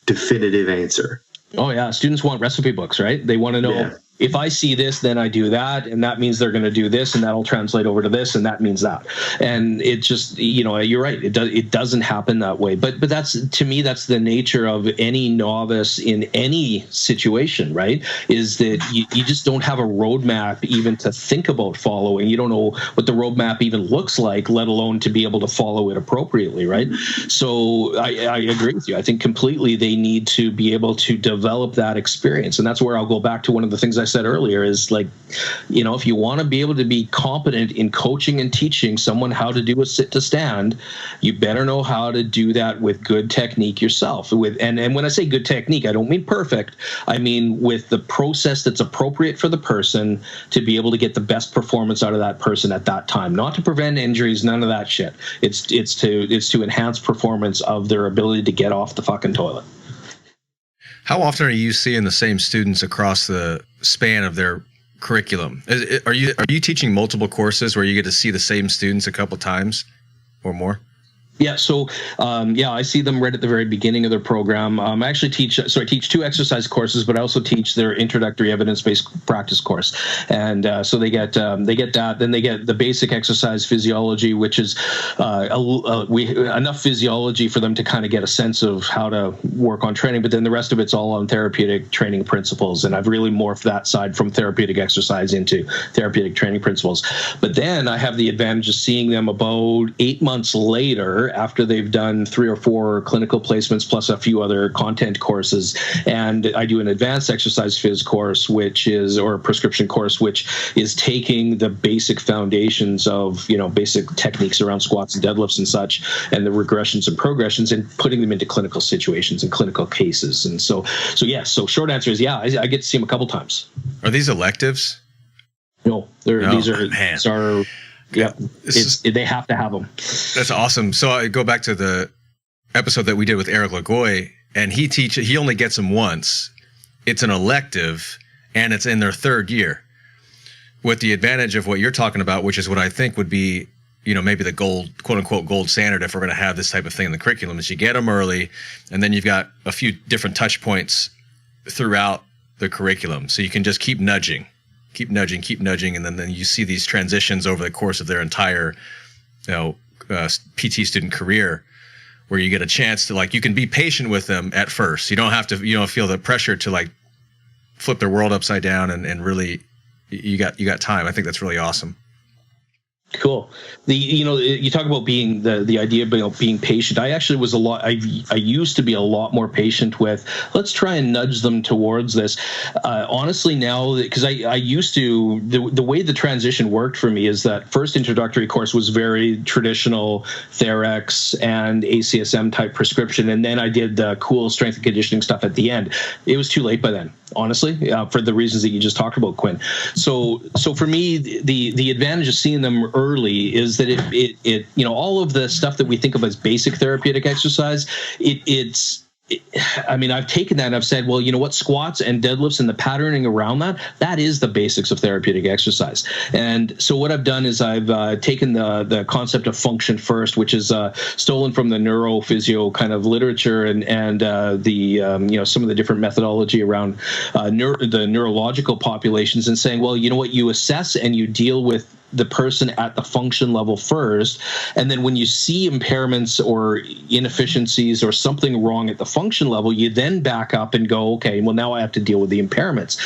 definitive answer. Oh, yeah. Students want recipe books, right? They want to know, if I see this, then I do that. And that means they're going to do this, and that'll translate over to this, and that means that. And it just, you're right. It doesn't happen that way. But that's, to me, that's the nature of any novice in any situation, right? Is that you just don't have a roadmap even to think about following. You don't know what the roadmap even looks like, let alone to be able to follow it appropriately, right? So I agree with you. I think completely they need to be able to develop that experience. And that's where I'll go back to one of the things I said earlier is like, if you want to be able to be competent in coaching and teaching someone how to do a sit to stand, you better know how to do that with good technique yourself. And when I say good technique, I don't mean perfect. I mean with the process that's appropriate for the person to be able to get the best performance out of that person at that time, not to prevent injuries, none of that shit. It's to enhance performance of their ability to get off the fucking toilet. How often are you seeing the same students across the span of their curriculum? Are you teaching multiple courses where you get to see the same students a couple times or more? Yeah, so I see them right at the very beginning of their program. I teach 2 exercise courses, but I also teach their introductory evidence-based practice course. And so they get that. Then they get the basic exercise physiology, which is enough physiology for them to kind of get a sense of how to work on training. But then the rest of it's all on therapeutic training principles. And I've really morphed that side from therapeutic exercise into therapeutic training principles. But then I have the advantage of seeing them about 8 months later year after they've done 3 or 4 clinical placements plus a few other content courses. And I do an advanced exercise phys course, or a prescription course, which is taking the basic foundations of, basic techniques around squats and deadlifts and such, and the regressions and progressions, and putting them into clinical situations and clinical cases. And so short answer is, yeah, I get to see them a couple times. Are these electives? No, these are they have to have them. That's awesome. So I go back to the episode that we did with Eric Lagoy, and he only gets them once. It's an elective, and it's in their 3rd year, with the advantage of what you're talking about, which is what I think would be, maybe the gold, quote unquote, gold standard if we're going to have this type of thing in the curriculum, is you get them early, and then you've got a few different touch points throughout the curriculum. So you can just keep nudging, and then you see these transitions over the course of their entire, PT student career, where you get a chance to, you can be patient with them at first. You don't have to, feel the pressure to flip their world upside down, and really, you got time. I think that's really awesome. Cool. You talk about being the idea of being patient. I actually was I used to be a lot more patient with, let's try and nudge them towards this. Honestly, now, because I used to, the way the transition worked for me is that first introductory course was very traditional Therex and ACSM type prescription. And then I did the cool strength and conditioning stuff at the end. It was too late by then, honestly, for the reasons that you just talked about, Quinn. So for me, the advantage of seeing them early is that it all of the stuff that we think of as basic therapeutic exercise, I've taken that and I've said, well, you know what, squats and deadlifts and the patterning around that is the basics of therapeutic exercise. And so what I've done is I've taken the concept of function first, which is stolen from the neurophysio kind of literature and some of the different methodology around the neurological populations, and saying, well, you know what, you assess and you deal with the person at the function level first, and then when you see impairments or inefficiencies or something wrong at the function level, you then back up and go, okay, well, now I have to deal with the impairments.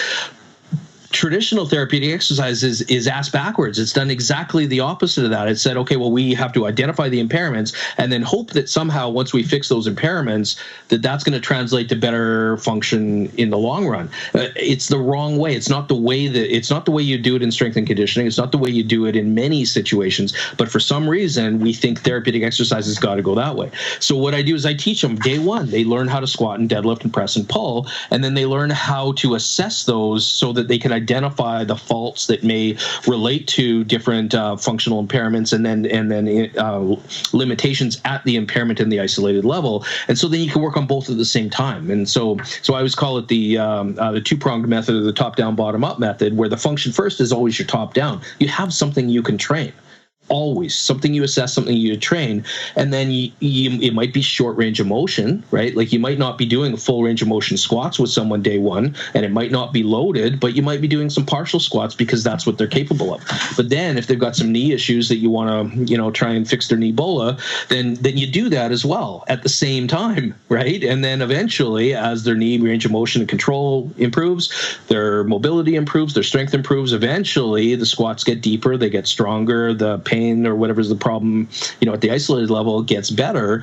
Traditional therapeutic exercise is asked backwards. It's done exactly the opposite of that. It said, okay, well, we have to identify the impairments and then hope that somehow once we fix those impairments, that's going to translate to better function in the long run. It's the wrong way. It's not the way you do it in strength and conditioning. It's not the way you do it in many situations. But for some reason, we think therapeutic exercise has got to go that way. So what I do is I teach them day one. They learn how to squat and deadlift and press and pull, and then they learn how to assess those so that they can identify the faults that may relate to different functional impairments, and then limitations at the impairment and the isolated level. And so then you can work on both at the same time. And so I always call it the two-pronged method, or the top-down, bottom-up method, where the function first is always your top-down. You have something you can train. Always something you assess, something you train, and then it might be short range of motion, right? Like you might not be doing full range of motion squats with someone day one, and it might not be loaded, but you might be doing some partial squats because that's what they're capable of. But then if they've got some knee issues that you want to, try and fix their knee bola, then you do that as well at the same time, right? And then eventually, as their knee range of motion and control improves, their mobility improves, their strength improves, eventually the squats get deeper, they get stronger, the pain or whatever's the problem, at the isolated level gets better.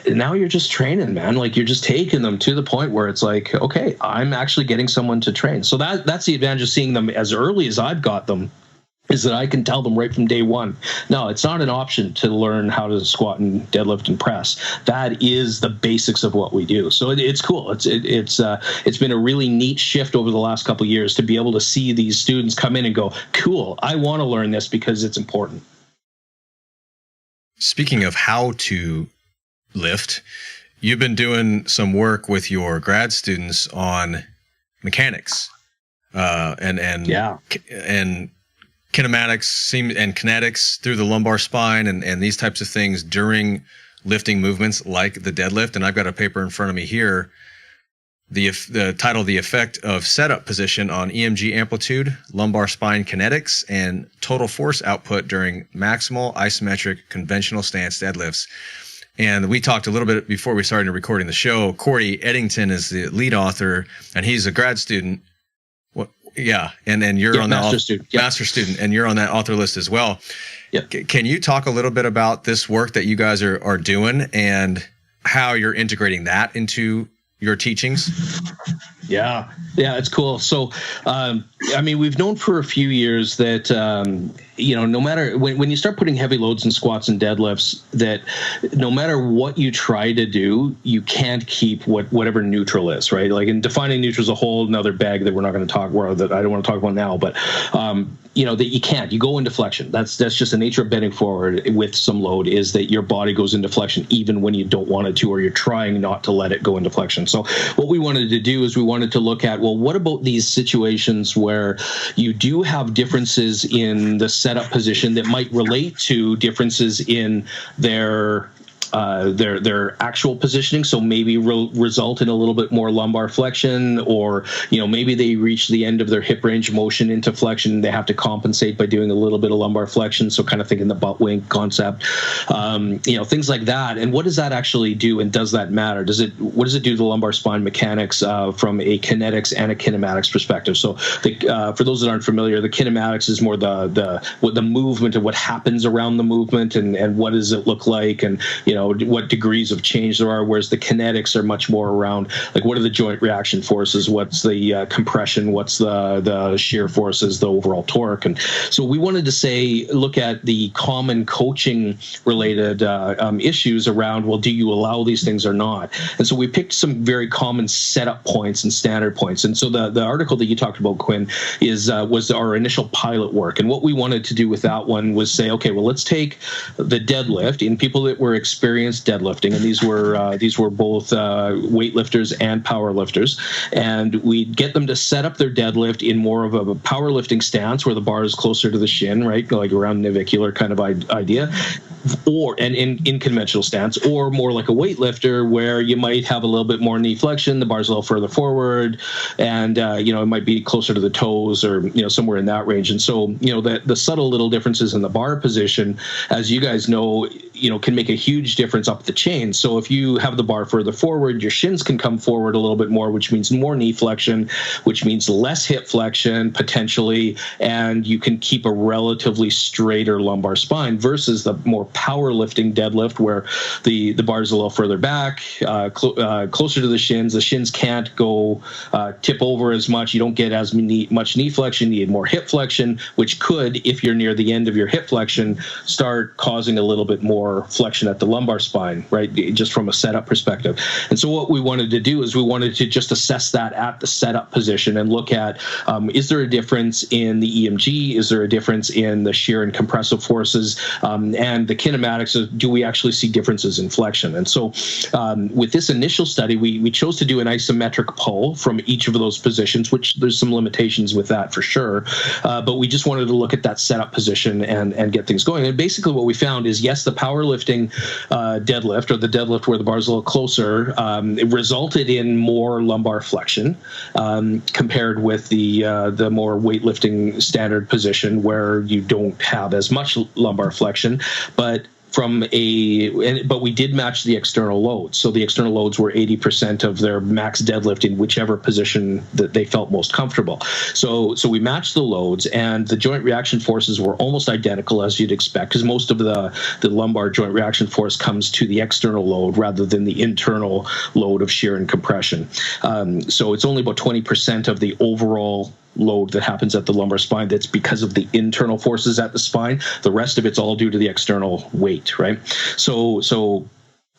Now you're just training, man. Like you're just taking them to the point where it's like, okay, I'm actually getting someone to train. So that's the advantage of seeing them as early as I've got them, is that I can tell them right from day one, no, it's not an option to learn how to squat and deadlift and press. That is the basics of what we do. So it's cool. It's been a really neat shift over the last couple of years to be able to see these students come in and go, cool, I want to learn this because it's important. Speaking of how to lift, you've been doing some work with your grad students on mechanics, and kinematics and kinetics through the lumbar spine and these types of things during lifting movements like the deadlift. And I've got a paper in front of me here, the title, The Effect of Setup Position on EMG Amplitude, Lumbar Spine Kinetics, and Total Force Output During Maximal Isometric Conventional Stance Deadlifts. And we talked a little bit before we started recording the show. Corey Eddington is the lead author, and he's a grad student. Yeah, and you're on the master student. Yep. Master student, and you're on that author list as well. Yep. Can you talk a little bit about this work that you guys are doing and how you're integrating that into your teachings? Yeah, it's cool. So, I mean, we've known for a few years that, no matter when you start putting heavy loads in squats and deadlifts, that no matter what you try to do, you can't keep whatever neutral is, right? Like, in defining neutral is a whole another bag that we're not going to talk about, that I don't want to talk about now, but, that you can't. You go into flexion. That's just the nature of bending forward with some load, is that your body goes into flexion even when you don't want it to, or you're trying not to let it go into flexion. So what we wanted to do is we wanted to look at, well, what about these situations where you do have differences in the setup position that might relate to differences in their actual positioning, so maybe result in a little bit more lumbar flexion, or maybe they reach the end of their hip range of motion into flexion and they have to compensate by doing a little bit of lumbar flexion, so kind of thinking the butt wink concept, things like that. And what does that actually do, and does that matter? What does it do to the lumbar spine mechanics from a kinetics and a kinematics perspective? So for those that aren't familiar, the kinematics is more the movement and what happens around the movement, and what does it look like, and what degrees of change there are, whereas the kinetics are much more around, like, what are the joint reaction forces, what's the compression, what's the shear forces, the overall torque. And so we wanted to look at the common coaching related issues around, well, do you allow these things or not? And so we picked some very common setup points and standard points. And so the article that you talked about, Quinn, was our initial pilot work. And what we wanted to do with that one was say, okay, well, let's take the deadlift in people that were experienced deadlifting, and these were both weightlifters and powerlifters, and we'd get them to set up their deadlift in more of a powerlifting stance where the bar is closer to the shin, right, like around navicular kind of idea, and in conventional stance, or more like a weightlifter where you might have a little bit more knee flexion, the bar's a little further forward, and it might be closer to the toes, or somewhere in that range. And so the subtle little differences in the bar position, as you guys know, can make a huge difference up the chain. So if you have the bar further forward, your shins can come forward a little bit more, which means more knee flexion, which means less hip flexion potentially, and you can keep a relatively straighter lumbar spine, versus the more powerlifting deadlift where the bar is a little further back, closer to the shins. The shins can't go tip over as much. You don't get as much knee flexion. You need more hip flexion, which could, if you're near the end of your hip flexion, start causing a little bit more flexion at the lumbar spine, right, just from a setup perspective. And so what we wanted to do is we wanted to just assess that at the setup position and look at, is there a difference in the EMG? Is there a difference in the shear and compressive forces? And the kinematics of, do we actually see differences in flexion? And so with this initial study, we chose to do an isometric pull from each of those positions, which there's some limitations with that for sure. But we just wanted to look at that setup position and get things going. And basically what we found is, yes, the powerlifting deadlift, or the deadlift where the bar is a little closer, it resulted in more lumbar flexion compared with the more weightlifting standard position where you don't have as much lumbar flexion, but we did match the external loads. So the external loads were 80% of their max deadlift in whichever position that they felt most comfortable. So we matched the loads, and the joint reaction forces were almost identical, as you'd expect, because most of the lumbar joint reaction force comes to the external load rather than the internal load of shear and compression. So it's only about 20% of the overall load that happens at the lumbar spine that's because of the internal forces at the spine. The rest of it's all due to the external weight, right? So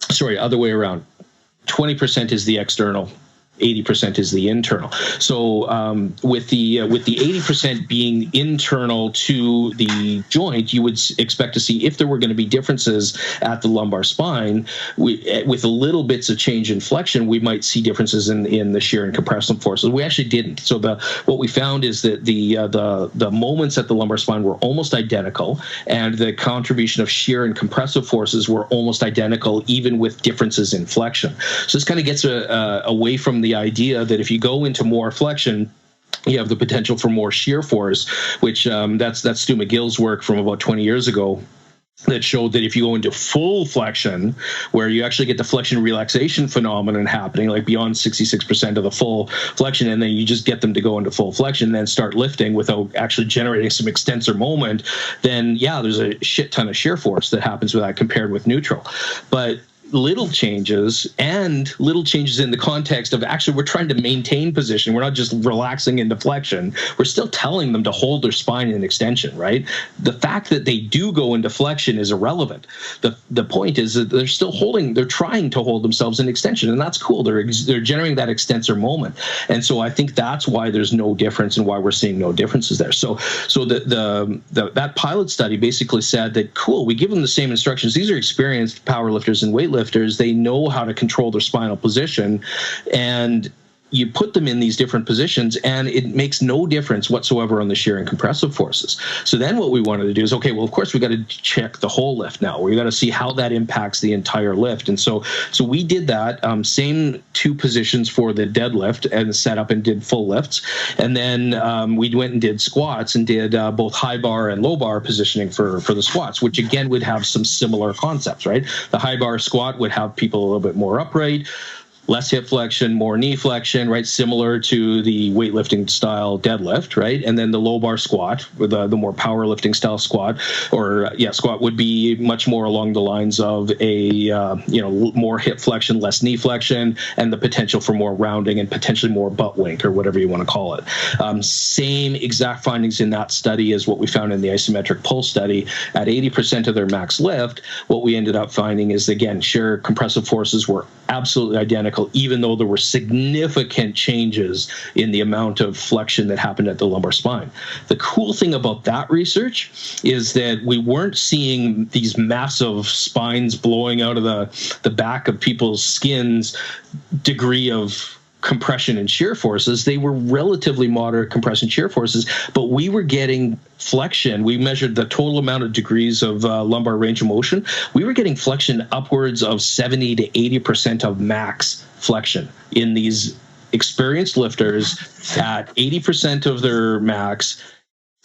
sorry, other way around. 20% is the external, 80% is the internal. So with the 80% being internal to the joint, you would expect to see, if there were going to be differences at the lumbar spine, with a little bits of change in flexion, we might see differences in the shear and compressive forces. We actually didn't. So what we found is that the moments at the lumbar spine were almost identical, and the contribution of shear and compressive forces were almost identical, even with differences in flexion. So this kind of gets away from the idea that if you go into more flexion, you have the potential for more shear force, which that's Stu McGill's work from about 20 years ago. that showed that if you go into full flexion, where you actually get the flexion relaxation phenomenon happening, like beyond 66% of the full flexion, and then you just get them to go into full flexion and then start lifting without actually generating some extensor moment, then yeah, there's a shit ton of shear force that happens with that compared with neutral. But little changes in the context of actually we're trying to maintain position. We're not just relaxing into flexion. We're still telling them to hold their spine in extension, right? The fact that they do go into flexion is irrelevant. The point is that they're trying to hold themselves in extension, and that's cool. They're generating that extensor moment. And so I think that's why there's no difference and why we're seeing no differences there. So that pilot study basically said that, cool, we give them the same instructions. These are experienced powerlifters and weightlifters. They know how to control their spinal position, and you put them in these different positions and it makes no difference whatsoever on the shear and compressive forces. So then what we wanted to do is, okay, well, of course we got to check the whole lift now. We got to see how that impacts the entire lift. And so we did that, same two positions for the deadlift and set up and did full lifts. And then we went and did squats and did both high bar and low bar positioning for the squats, which again would have some similar concepts, right? The high bar squat would have people a little bit more upright, less hip flexion, more knee flexion, right? Similar to the weightlifting style deadlift, right? And then the low bar squat, with the more powerlifting style squat, squat would be much more along the lines of a more hip flexion, less knee flexion, and the potential for more rounding and potentially more butt wink or whatever you want to call it. Same exact findings in that study as what we found in the isometric pull study. At 80% of their max lift, what we ended up finding is, again, shear compressive forces were absolutely identical, even though there were significant changes in the amount of flexion that happened at the lumbar spine. The cool thing about that research is that we weren't seeing these massive spines blowing out of the back of people's skins degree of compression and shear forces. They were relatively moderate compression shear forces, but we were getting flexion. We measured the total amount of degrees of lumbar range of motion. We were getting flexion upwards of 70 to 80% of max flexion in these experienced lifters at 80% of their max,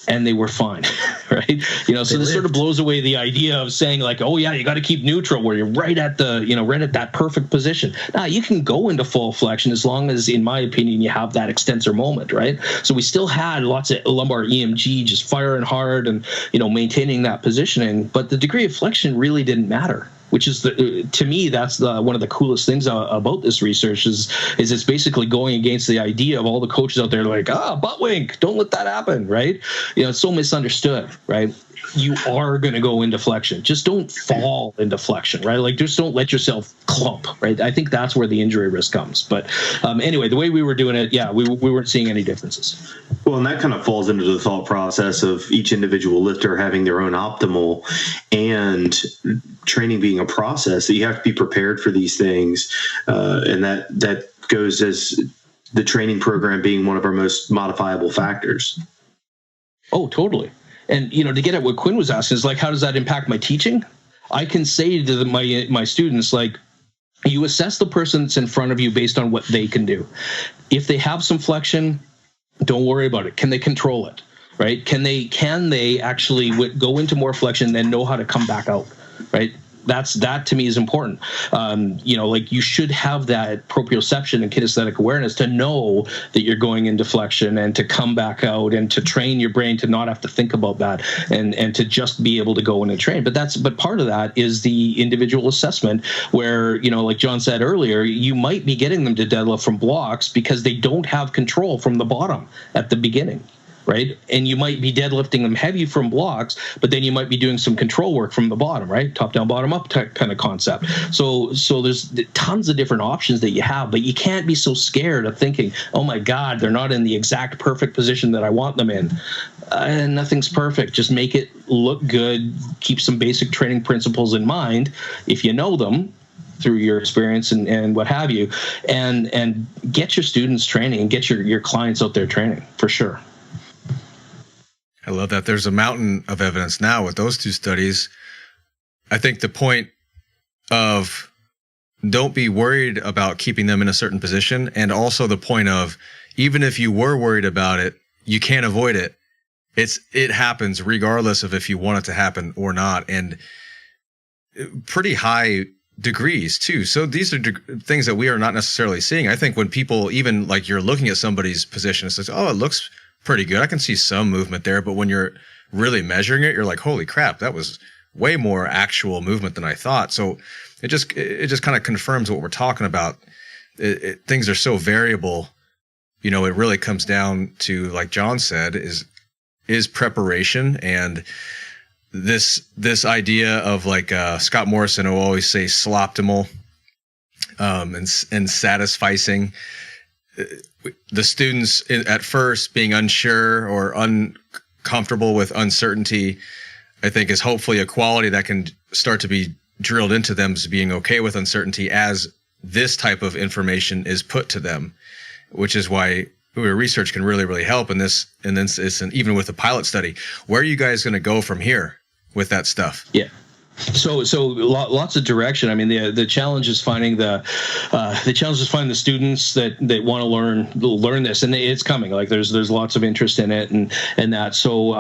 and they were fine, right? So this sort of blows away the idea of saying like, oh yeah, you got to keep neutral where you're right at that perfect position. Now you can go into full flexion as long as, in my opinion, you have that extensor moment, right? So we still had lots of lumbar EMG just firing hard and, maintaining that positioning, but the degree of flexion really didn't matter. Which is, to me, that's one of the coolest things about this research is it's basically going against the idea of all the coaches out there like, butt wink, don't let that happen, right? It's so misunderstood, right? You are going to go into flexion. Just don't fall into flexion, right? Like, just don't let yourself clump, right? I think that's where the injury risk comes. But anyway, the way we were doing it, we weren't seeing any differences. Well, and that kind of falls into the thought process of each individual lifter having their own optimal, and training being a process that you have to be prepared for these things. And that goes as the training program being one of our most modifiable factors. Oh, totally. And, to get at what Quinn was asking is like, how does that impact my teaching? I can say to my students, like, you assess the person that's in front of you based on what they can do. If they have some flexion, don't worry about it. Can they control it, right? Can they actually go into more flexion and then know how to come back out, right? That to me is important. You should have that proprioception and kinesthetic awareness to know that you're going into flexion and to come back out, and to train your brain to not have to think about that and to just be able to go in and train. But part of that is the individual assessment where, like John said earlier, you might be getting them to deadlift from blocks because they don't have control from the bottom at the beginning. Right. And you might be deadlifting them heavy from blocks, but then you might be doing some control work from the bottom, right? Top down, bottom up kind of concept. So there's tons of different options that you have, but you can't be so scared of thinking, oh my God, they're not in the exact perfect position that I want them in. And nothing's perfect. Just make it look good. Keep some basic training principles in mind if you know them through your experience and what have you, and get your students training and get your clients out there training for sure. I love that. There's a mountain of evidence now with those two studies. I think the point of don't be worried about keeping them in a certain position, and also the point of even if you were worried about it, you can't avoid it. it happens regardless of if you want it to happen or not, and pretty high degrees too. So these are things that we are not necessarily seeing. I think when people, even like you're looking at somebody's position, it says, oh, it looks pretty good, I can see some movement there. But when you're really measuring it, you're like, holy crap, that was way more actual movement than I thought. So it just kind of confirms what we're talking about. Things are so variable. You know, it really comes down to, like John said, is preparation, and this idea of, like, Scott Morrison will always say sloptimal, and satisficing. The students at first being unsure or uncomfortable with uncertainty, I think, is hopefully a quality that can start to be drilled into them, as being okay with uncertainty as this type of information is put to them, which is why research can really, really help in this. And then even with the pilot study, where are you guys going to go from here with that stuff? Yeah. So lots of direction. I mean, the challenge is finding the students that want to learn this, and it's coming. Like there's lots of interest in it and that. So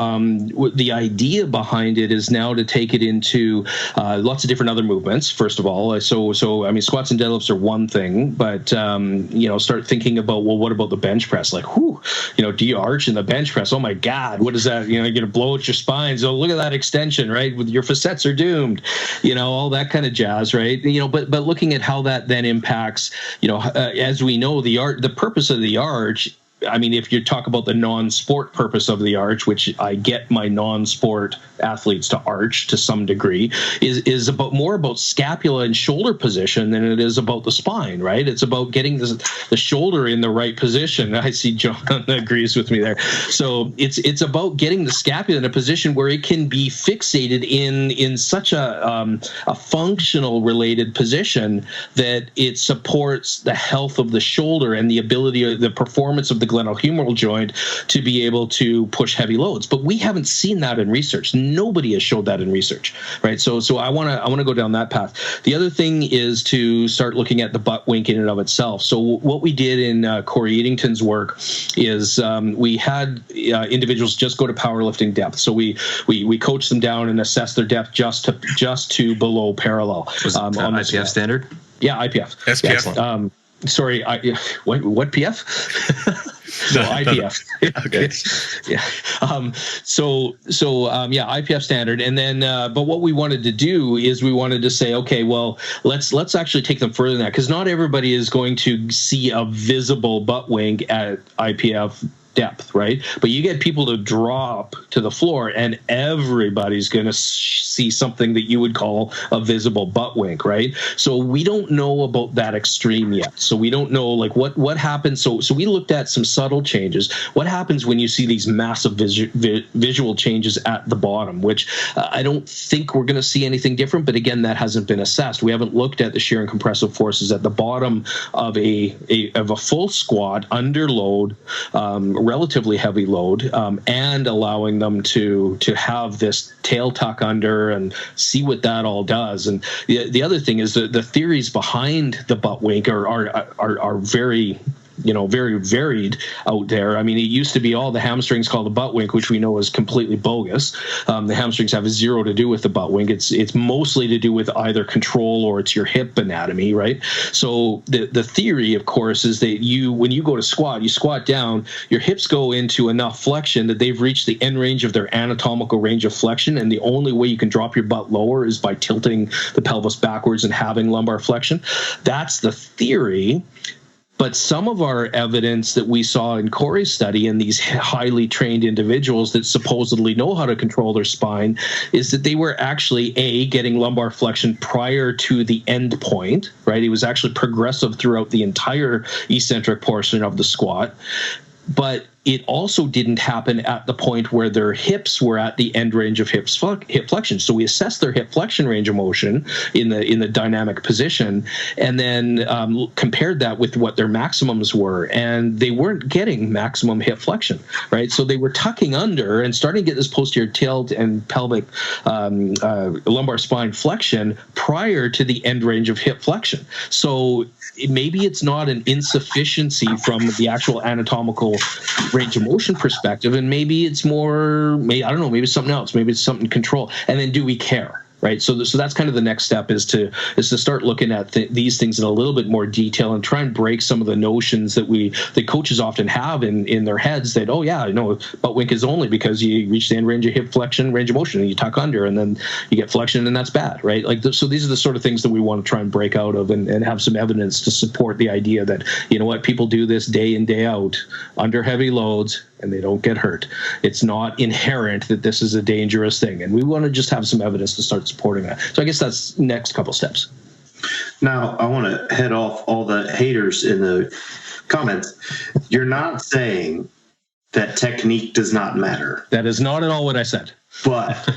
the idea behind it is now to take it into lots of different other movements. First of all, so I mean, squats and deadlifts are one thing, but start thinking about, well, what about the bench press? Like, do you arch in the bench press? Oh my God, what is that? You're gonna blow out your spine. So look at that extension, right? With your facets are doomed. All that kind of jazz, right? But looking at how that then impacts, as we know, the purpose of the arch. I mean, if you talk about the non-sport purpose of the arch, which I get my non-sport athletes to arch to some degree, is more about scapula and shoulder position than it is about the spine, right? It's about getting the shoulder in the right position. I see John agrees with me there. So it's about getting the scapula in a position where it can be fixated in such a functional related position that it supports the health of the shoulder and the ability of the performance of the glenohumeral joint to be able to push heavy loads. But we haven't seen that in research. Nobody has showed that in research, right? So I want to go down that path. The other thing is to start looking at the butt wink in and of itself. So what we did in Corey Eatington's work is we had individuals just go to powerlifting depth. So we coached them down and assessed their depth just to below parallel. Was on IPF standard? Yeah, IPF. SPF. Yeah, sorry, what PF? So IPF. Okay. Yeah. IPF standard. And then, but what we wanted to do is we wanted to say, okay, well, let's actually take them further than that, because not everybody is going to see a visible butt wink at IPF depth, right? But you get people to drop to the floor and everybody's going to see something that you would call a visible butt wink, right? So we don't know about that extreme yet. So we don't know like what happens. So we looked at some subtle changes. What happens when you see these massive visual changes at the bottom, which I don't think we're going to see anything different. But again, that hasn't been assessed. We haven't looked at the shear and compressive forces at the bottom of a full squat under load, relatively heavy load, and allowing them to have this tail tuck under and see what that all does. And the other thing is the theories behind the butt wink are very very varied out there. I mean, it used to be all the hamstrings called the butt wink, which we know is completely bogus. The hamstrings have zero to do with the butt wink. It's mostly to do with either control or it's your hip anatomy, right? So the theory, of course, is that when you go to squat, you squat down, your hips go into enough flexion that they've reached the end range of their anatomical range of flexion, and the only way you can drop your butt lower is by tilting the pelvis backwards and having lumbar flexion. That's the theory. But some of our evidence that we saw in Corey's study in these highly trained individuals that supposedly know how to control their spine is that they were actually getting lumbar flexion prior to the end point, right? It was actually progressive throughout the entire eccentric portion of the squat. But it also didn't happen at the point where their hips were at the end range of hip flexion. So we assessed their hip flexion range of motion in the dynamic position, and then compared that with what their maximums were, and they weren't getting maximum hip flexion, right? So they were tucking under and starting to get this posterior tilt and pelvic lumbar spine flexion prior to the end range of hip flexion. So maybe it's not an insufficiency from the actual anatomical range of motion perspective, and maybe it's more, I don't know, maybe it's something else, maybe it's something control. And then do we care? Right. So that's kind of the next step is to start looking at these things in a little bit more detail and try and break some of the notions that coaches often have in their heads that, oh, yeah, butt wink is only because you reach the end range of hip flexion, range of motion, and you tuck under, and then you get flexion, and that's bad. Right. So these are the sort of things that we want to try and break out of and have some evidence to support the idea that, people do this day in, day out under heavy loads, and they don't get hurt. It's not inherent that this is a dangerous thing. And we want to just have some evidence to start supporting that. So I guess that's next couple steps. Now, I want to head off all the haters in the comments. You're not saying that technique does not matter. That is not at all what I said. But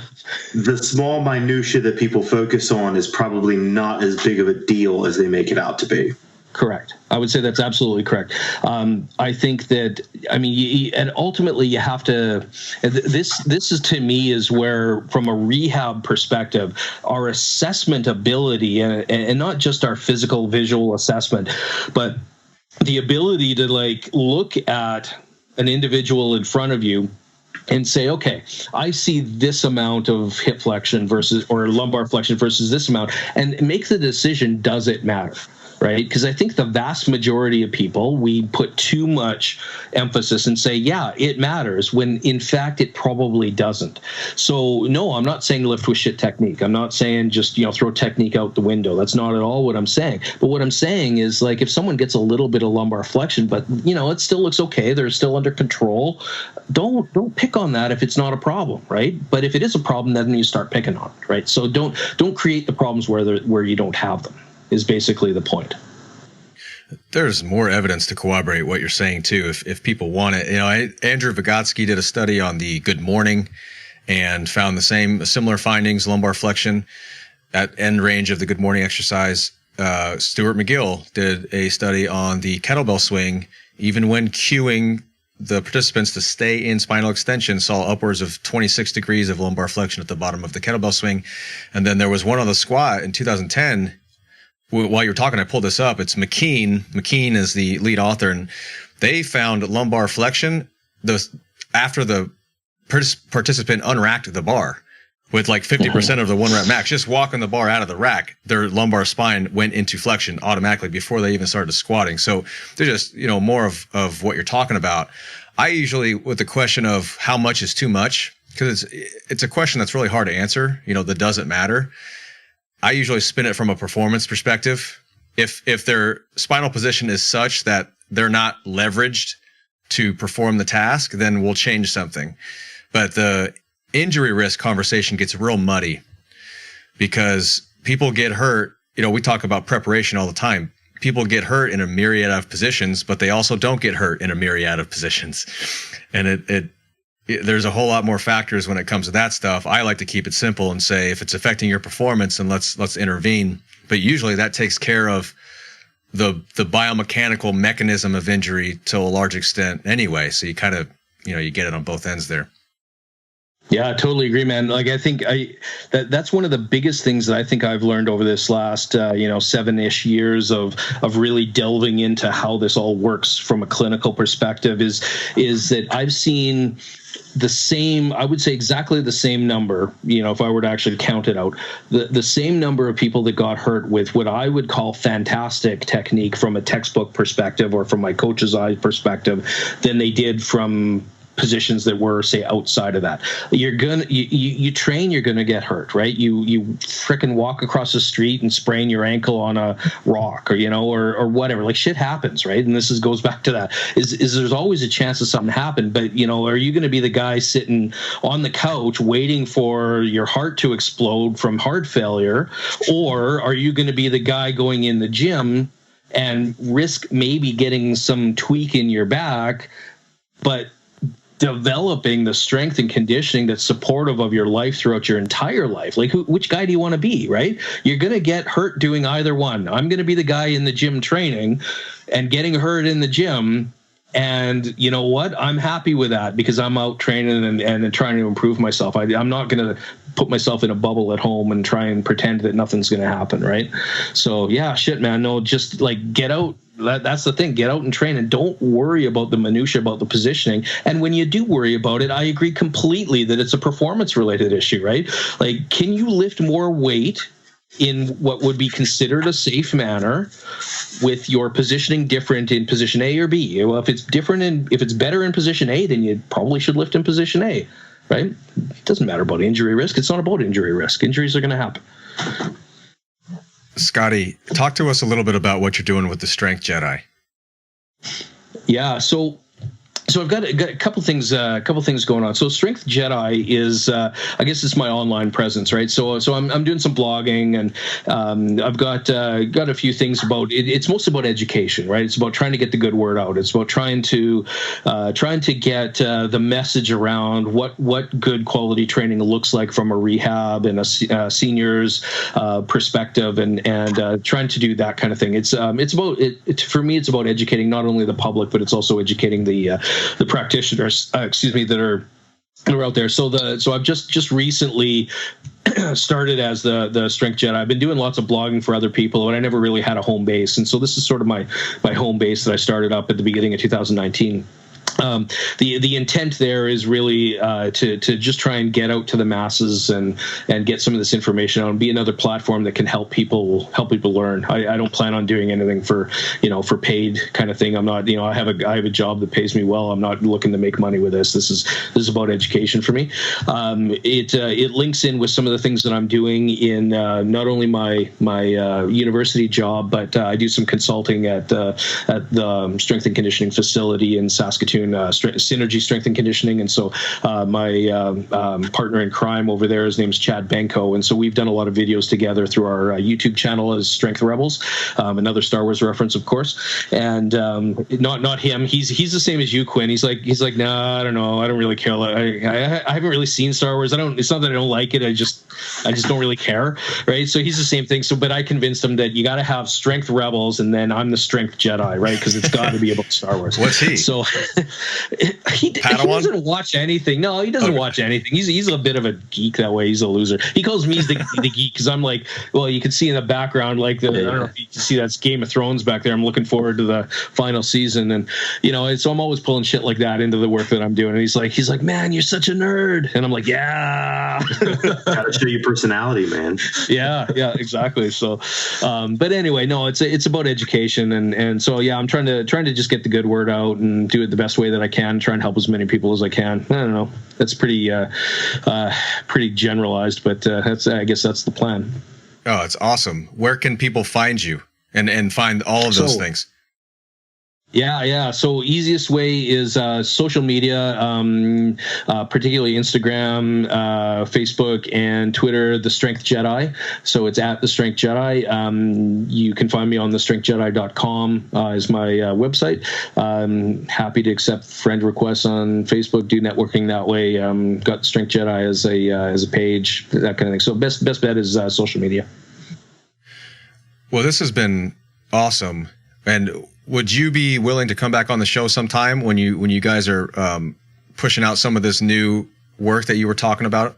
the small minutia that people focus on is probably not as big of a deal as they make it out to be. Correct. I would say that's absolutely correct. I think that, and ultimately you have to, this is to me is where, from a rehab perspective, our assessment ability and not just our physical visual assessment, but the ability to look at an individual in front of you and say, okay, I see this amount of hip flexion or lumbar flexion versus this amount, and make the decision, does it matter? Right? Because I think the vast majority of people, we put too much emphasis and say, yeah, it matters, when in fact it probably doesn't. So no, I'm not saying lift with shit technique. I'm not saying just, throw technique out the window. That's not at all what I'm saying. But what I'm saying is, if someone gets a little bit of lumbar flexion, but it still looks okay, they're still under control, don't pick on that if it's not a problem, right? But if it is a problem, then you start picking on it, right? So don't create the problems where you don't have them, is basically the point. There's more evidence to corroborate what you're saying too, if people want it. Andrew Vygotsky did a study on the Good Morning and found similar findings, lumbar flexion at end range of the Good Morning exercise. Stuart McGill did a study on the kettlebell swing, even when cueing the participants to stay in spinal extension, saw upwards of 26 degrees of lumbar flexion at the bottom of the kettlebell swing. And then there was one on the squat in 2010. While you're talking, I pulled this up. It's McKean. McKean is the lead author, and they found lumbar flexion after the participant unracked the bar with 50% of the 1 rep max. Just walking the bar out of the rack, their lumbar spine went into flexion automatically before they even started squatting. So they're just, more of what you're talking about. I usually, with the question of how much is too much, because it's a question that's really hard to answer, that doesn't matter. I usually spin it from a performance perspective. If their spinal position is such that they're not leveraged to perform the task, then we'll change something. But the injury risk conversation gets real muddy because people get hurt. We talk about preparation all the time. People get hurt in a myriad of positions, but they also don't get hurt in a myriad of positions. And there's a whole lot more factors when it comes to that stuff. I like to keep it simple and say, if it's affecting your performance, then let's intervene. But usually that takes care of the biomechanical mechanism of injury to a large extent anyway. So you kind of, you get it on both ends there. Yeah, I totally agree, man. I think that's one of the biggest things that I think I've learned over this last 7-ish years of really delving into how this all works from a clinical perspective is that I've seen the same, I would say exactly the same number, if I were to actually count it out, the same number of people that got hurt with what I would call fantastic technique from a textbook perspective or from my coach's eye perspective than they did from positions that were, say, outside of that. You train, you're gonna get hurt, right? You frickin' walk across the street and sprain your ankle on a rock, or whatever. Shit happens, right? And this goes back to that. Is there's always a chance of something happen, but are you gonna be the guy sitting on the couch waiting for your heart to explode from heart failure, or are you gonna be the guy going in the gym and risk maybe getting some tweak in your back, but developing the strength and conditioning that's supportive of your life throughout your entire life? Which guy do you want to be, right? You're going to get hurt doing either one. I'm going to be the guy in the gym training and getting hurt in the gym. And you know what? I'm happy with that because I'm out training and trying to improve myself. I'm not going to put myself in a bubble at home and try and pretend that nothing's going to happen, right? So yeah, shit, man. No, just get out That's the thing. Get out and train, and don't worry about the minutia about the positioning. And when you do worry about it, I agree completely that it's a performance-related issue, right? Like, can you lift more weight in what would be considered a safe manner with your positioning different in position A or B? Well, if it's better in position A, then you probably should lift in position A, right? It doesn't matter about injury risk. It's not about injury risk. Injuries are going to happen. Scotty, talk to us a little bit about what you're doing with the Strength Jedi. Yeah, so I've got a couple things going on. So Strength Jedi is, I guess it's my online presence, right? So I'm doing some blogging, and I've got a few things about it. It's mostly about education, right? It's about trying to get the good word out. It's about trying to get the message around what good quality training looks like from a rehab and a seniors perspective, and trying to do that kind of thing. It's about it for me. It's about educating not only the public, but it's also educating the practitioners, that are out there. So I've just recently started as the Strength Jedi. I've been doing lots of blogging for other people, and I never really had a home base. And so this is sort of my home base that I started up at the beginning of 2019. The intent there is really to just try and get out to the masses and get some of this information out and be another platform that can help people learn. I don't plan on doing anything for paid kind of thing. I'm not, I have a job that pays me well. I'm not looking to make money with this. This is about education for me. It links in with some of the things that I'm doing in not only my university job, but I do some consulting at the strength and conditioning facility in Saskatoon. Synergy Strength and Conditioning, and so my partner in crime over there, his name's Chad Benko, and so we've done a lot of videos together through our YouTube channel as Strength Rebels, another Star Wars reference, of course, and not him. He's the same as you, Quinn. He's like, nah, I don't know, I don't really care. I haven't really seen Star Wars. It's not that I don't like it. I just don't really care, right? So he's the same thing. So, but I convinced him that you got to have Strength Rebels, and then I'm the Strength Jedi, right? Because it's got to be about Star Wars. What's he? So. He doesn't watch anything. No, he doesn't watch anything. He's a bit of a geek that way. He's a loser. He calls me the geek because I'm like, well, you can see in the background, like I don't know if you can see that's Game of Thrones back there. I'm looking forward to the final season, and so I'm always pulling shit like that into the work that I'm doing. And he's like, man, you're such a nerd, and I'm like, yeah. Gotta show your personality, man. Yeah, exactly. So, but anyway, no, it's about education, and so yeah, I'm trying to just get the good word out and do it the best way that I can, try and help as many people as I can. I don't know. That's pretty generalized, but I guess that's the plan. Oh, it's awesome. Where can people find you and find all of those things? Yeah. So easiest way is social media, particularly Instagram, Facebook, and Twitter, The Strength Jedi. So it's at The Strength Jedi. You can find me on thestrengthjedi.com is my website. Happy to accept friend requests on Facebook, do networking that way. Got The Strength Jedi as a page, that kind of thing. So best bet is social media. Well, this has been awesome. And would you be willing to come back on the show sometime when you guys are pushing out some of this new work that you were talking about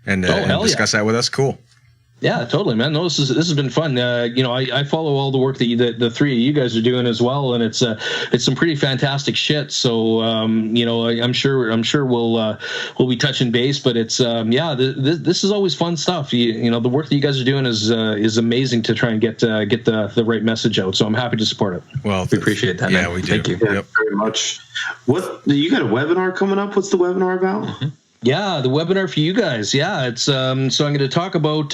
and discuss that with us? Cool. Yeah, totally, man. No, this has been fun. I follow all the work that the three of you guys are doing as well, and it's some pretty fantastic shit. So I'm sure we'll be touching base, but it's this is always fun stuff. The work that you guys are doing is amazing to try and get the right message out. So I'm happy to support it. Well, we appreciate that. Yeah, man. we do. Thank you. Yeah, very much. What you got a webinar coming up? What's the webinar about? Mm-hmm. Yeah, the webinar for you guys. Yeah, it's so I'm going to talk about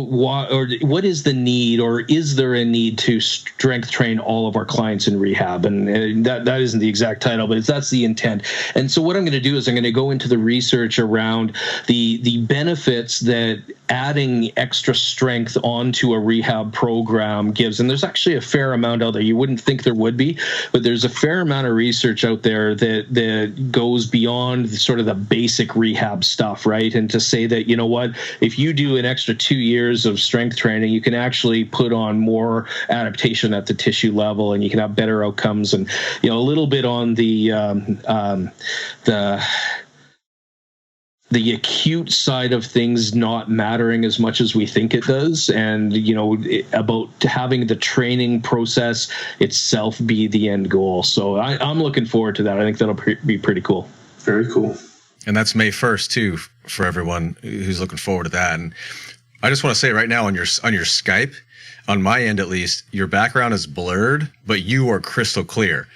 what is the need, or is there a need to strength train all of our clients in rehab? And that isn't the exact title, but that's the intent. And so what I'm going to do is I'm going to go into the research around the benefits that adding extra strength onto a rehab program gives. And there's actually a fair amount out there. You wouldn't think there would be, but there's a fair amount of research out there that goes beyond sort of the basic rehab stuff, right? And to say that, you know what, if you do an extra 2 years of strength training, you can actually put on more adaptation at the tissue level, and you can have better outcomes. And, a little bit on the the acute side of things not mattering as much as we think it does, and about having the training process itself be the end goal. So I'm looking forward to that. I think that'll be pretty cool. Very cool. And that's May 1st too, for everyone who's looking forward to that. And I just want to say right now on your Skype, on my end at least, your background is blurred, but you are crystal clear.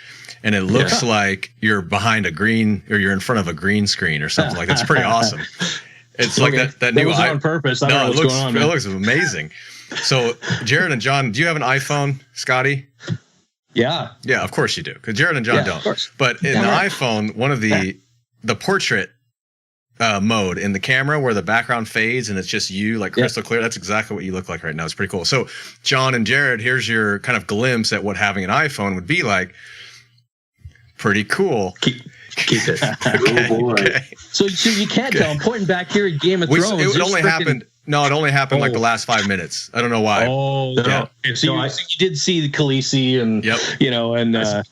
And it looks like you're behind a green, or you're in front of a green screen or something like that. It's pretty awesome. It's like that new wasn't on purpose. I don't know what's going on, it looks amazing. So Jared and John, do you have an iPhone, Scotty? Yeah. Yeah, of course you do. Because Jared and John don't. But in the iPhone, one of the portrait mode in the camera where the background fades and it's just you, like crystal clear. That's exactly what you look like right now. It's pretty cool. So John and Jared, here's your kind of glimpse at what having an iPhone would be like. Pretty cool. Keep it. Oh boy. Okay. So you can't tell. I'm pointing back here at Game of Thrones. It only happened. No, it only happened like the last 5 minutes. I don't know why. Oh, yeah. So you did see the Khaleesi and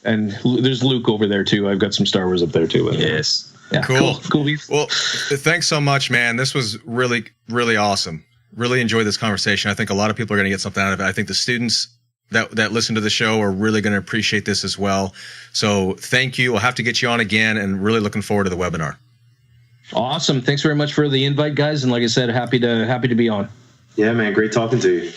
and there's Luke over there too. I've got some Star Wars up there too. Yes. Yeah. Cool. Cool. Well, thanks so much, man. This was really, really awesome. Really enjoyed this conversation. I think a lot of people are going to get something out of it. I think the students that listen to the show are really going to appreciate this as well. So thank you. We'll have to get you on again, and really looking forward to the webinar. Awesome. Thanks very much for the invite, guys. And like I said, happy to be on. Yeah, man. Great talking to you.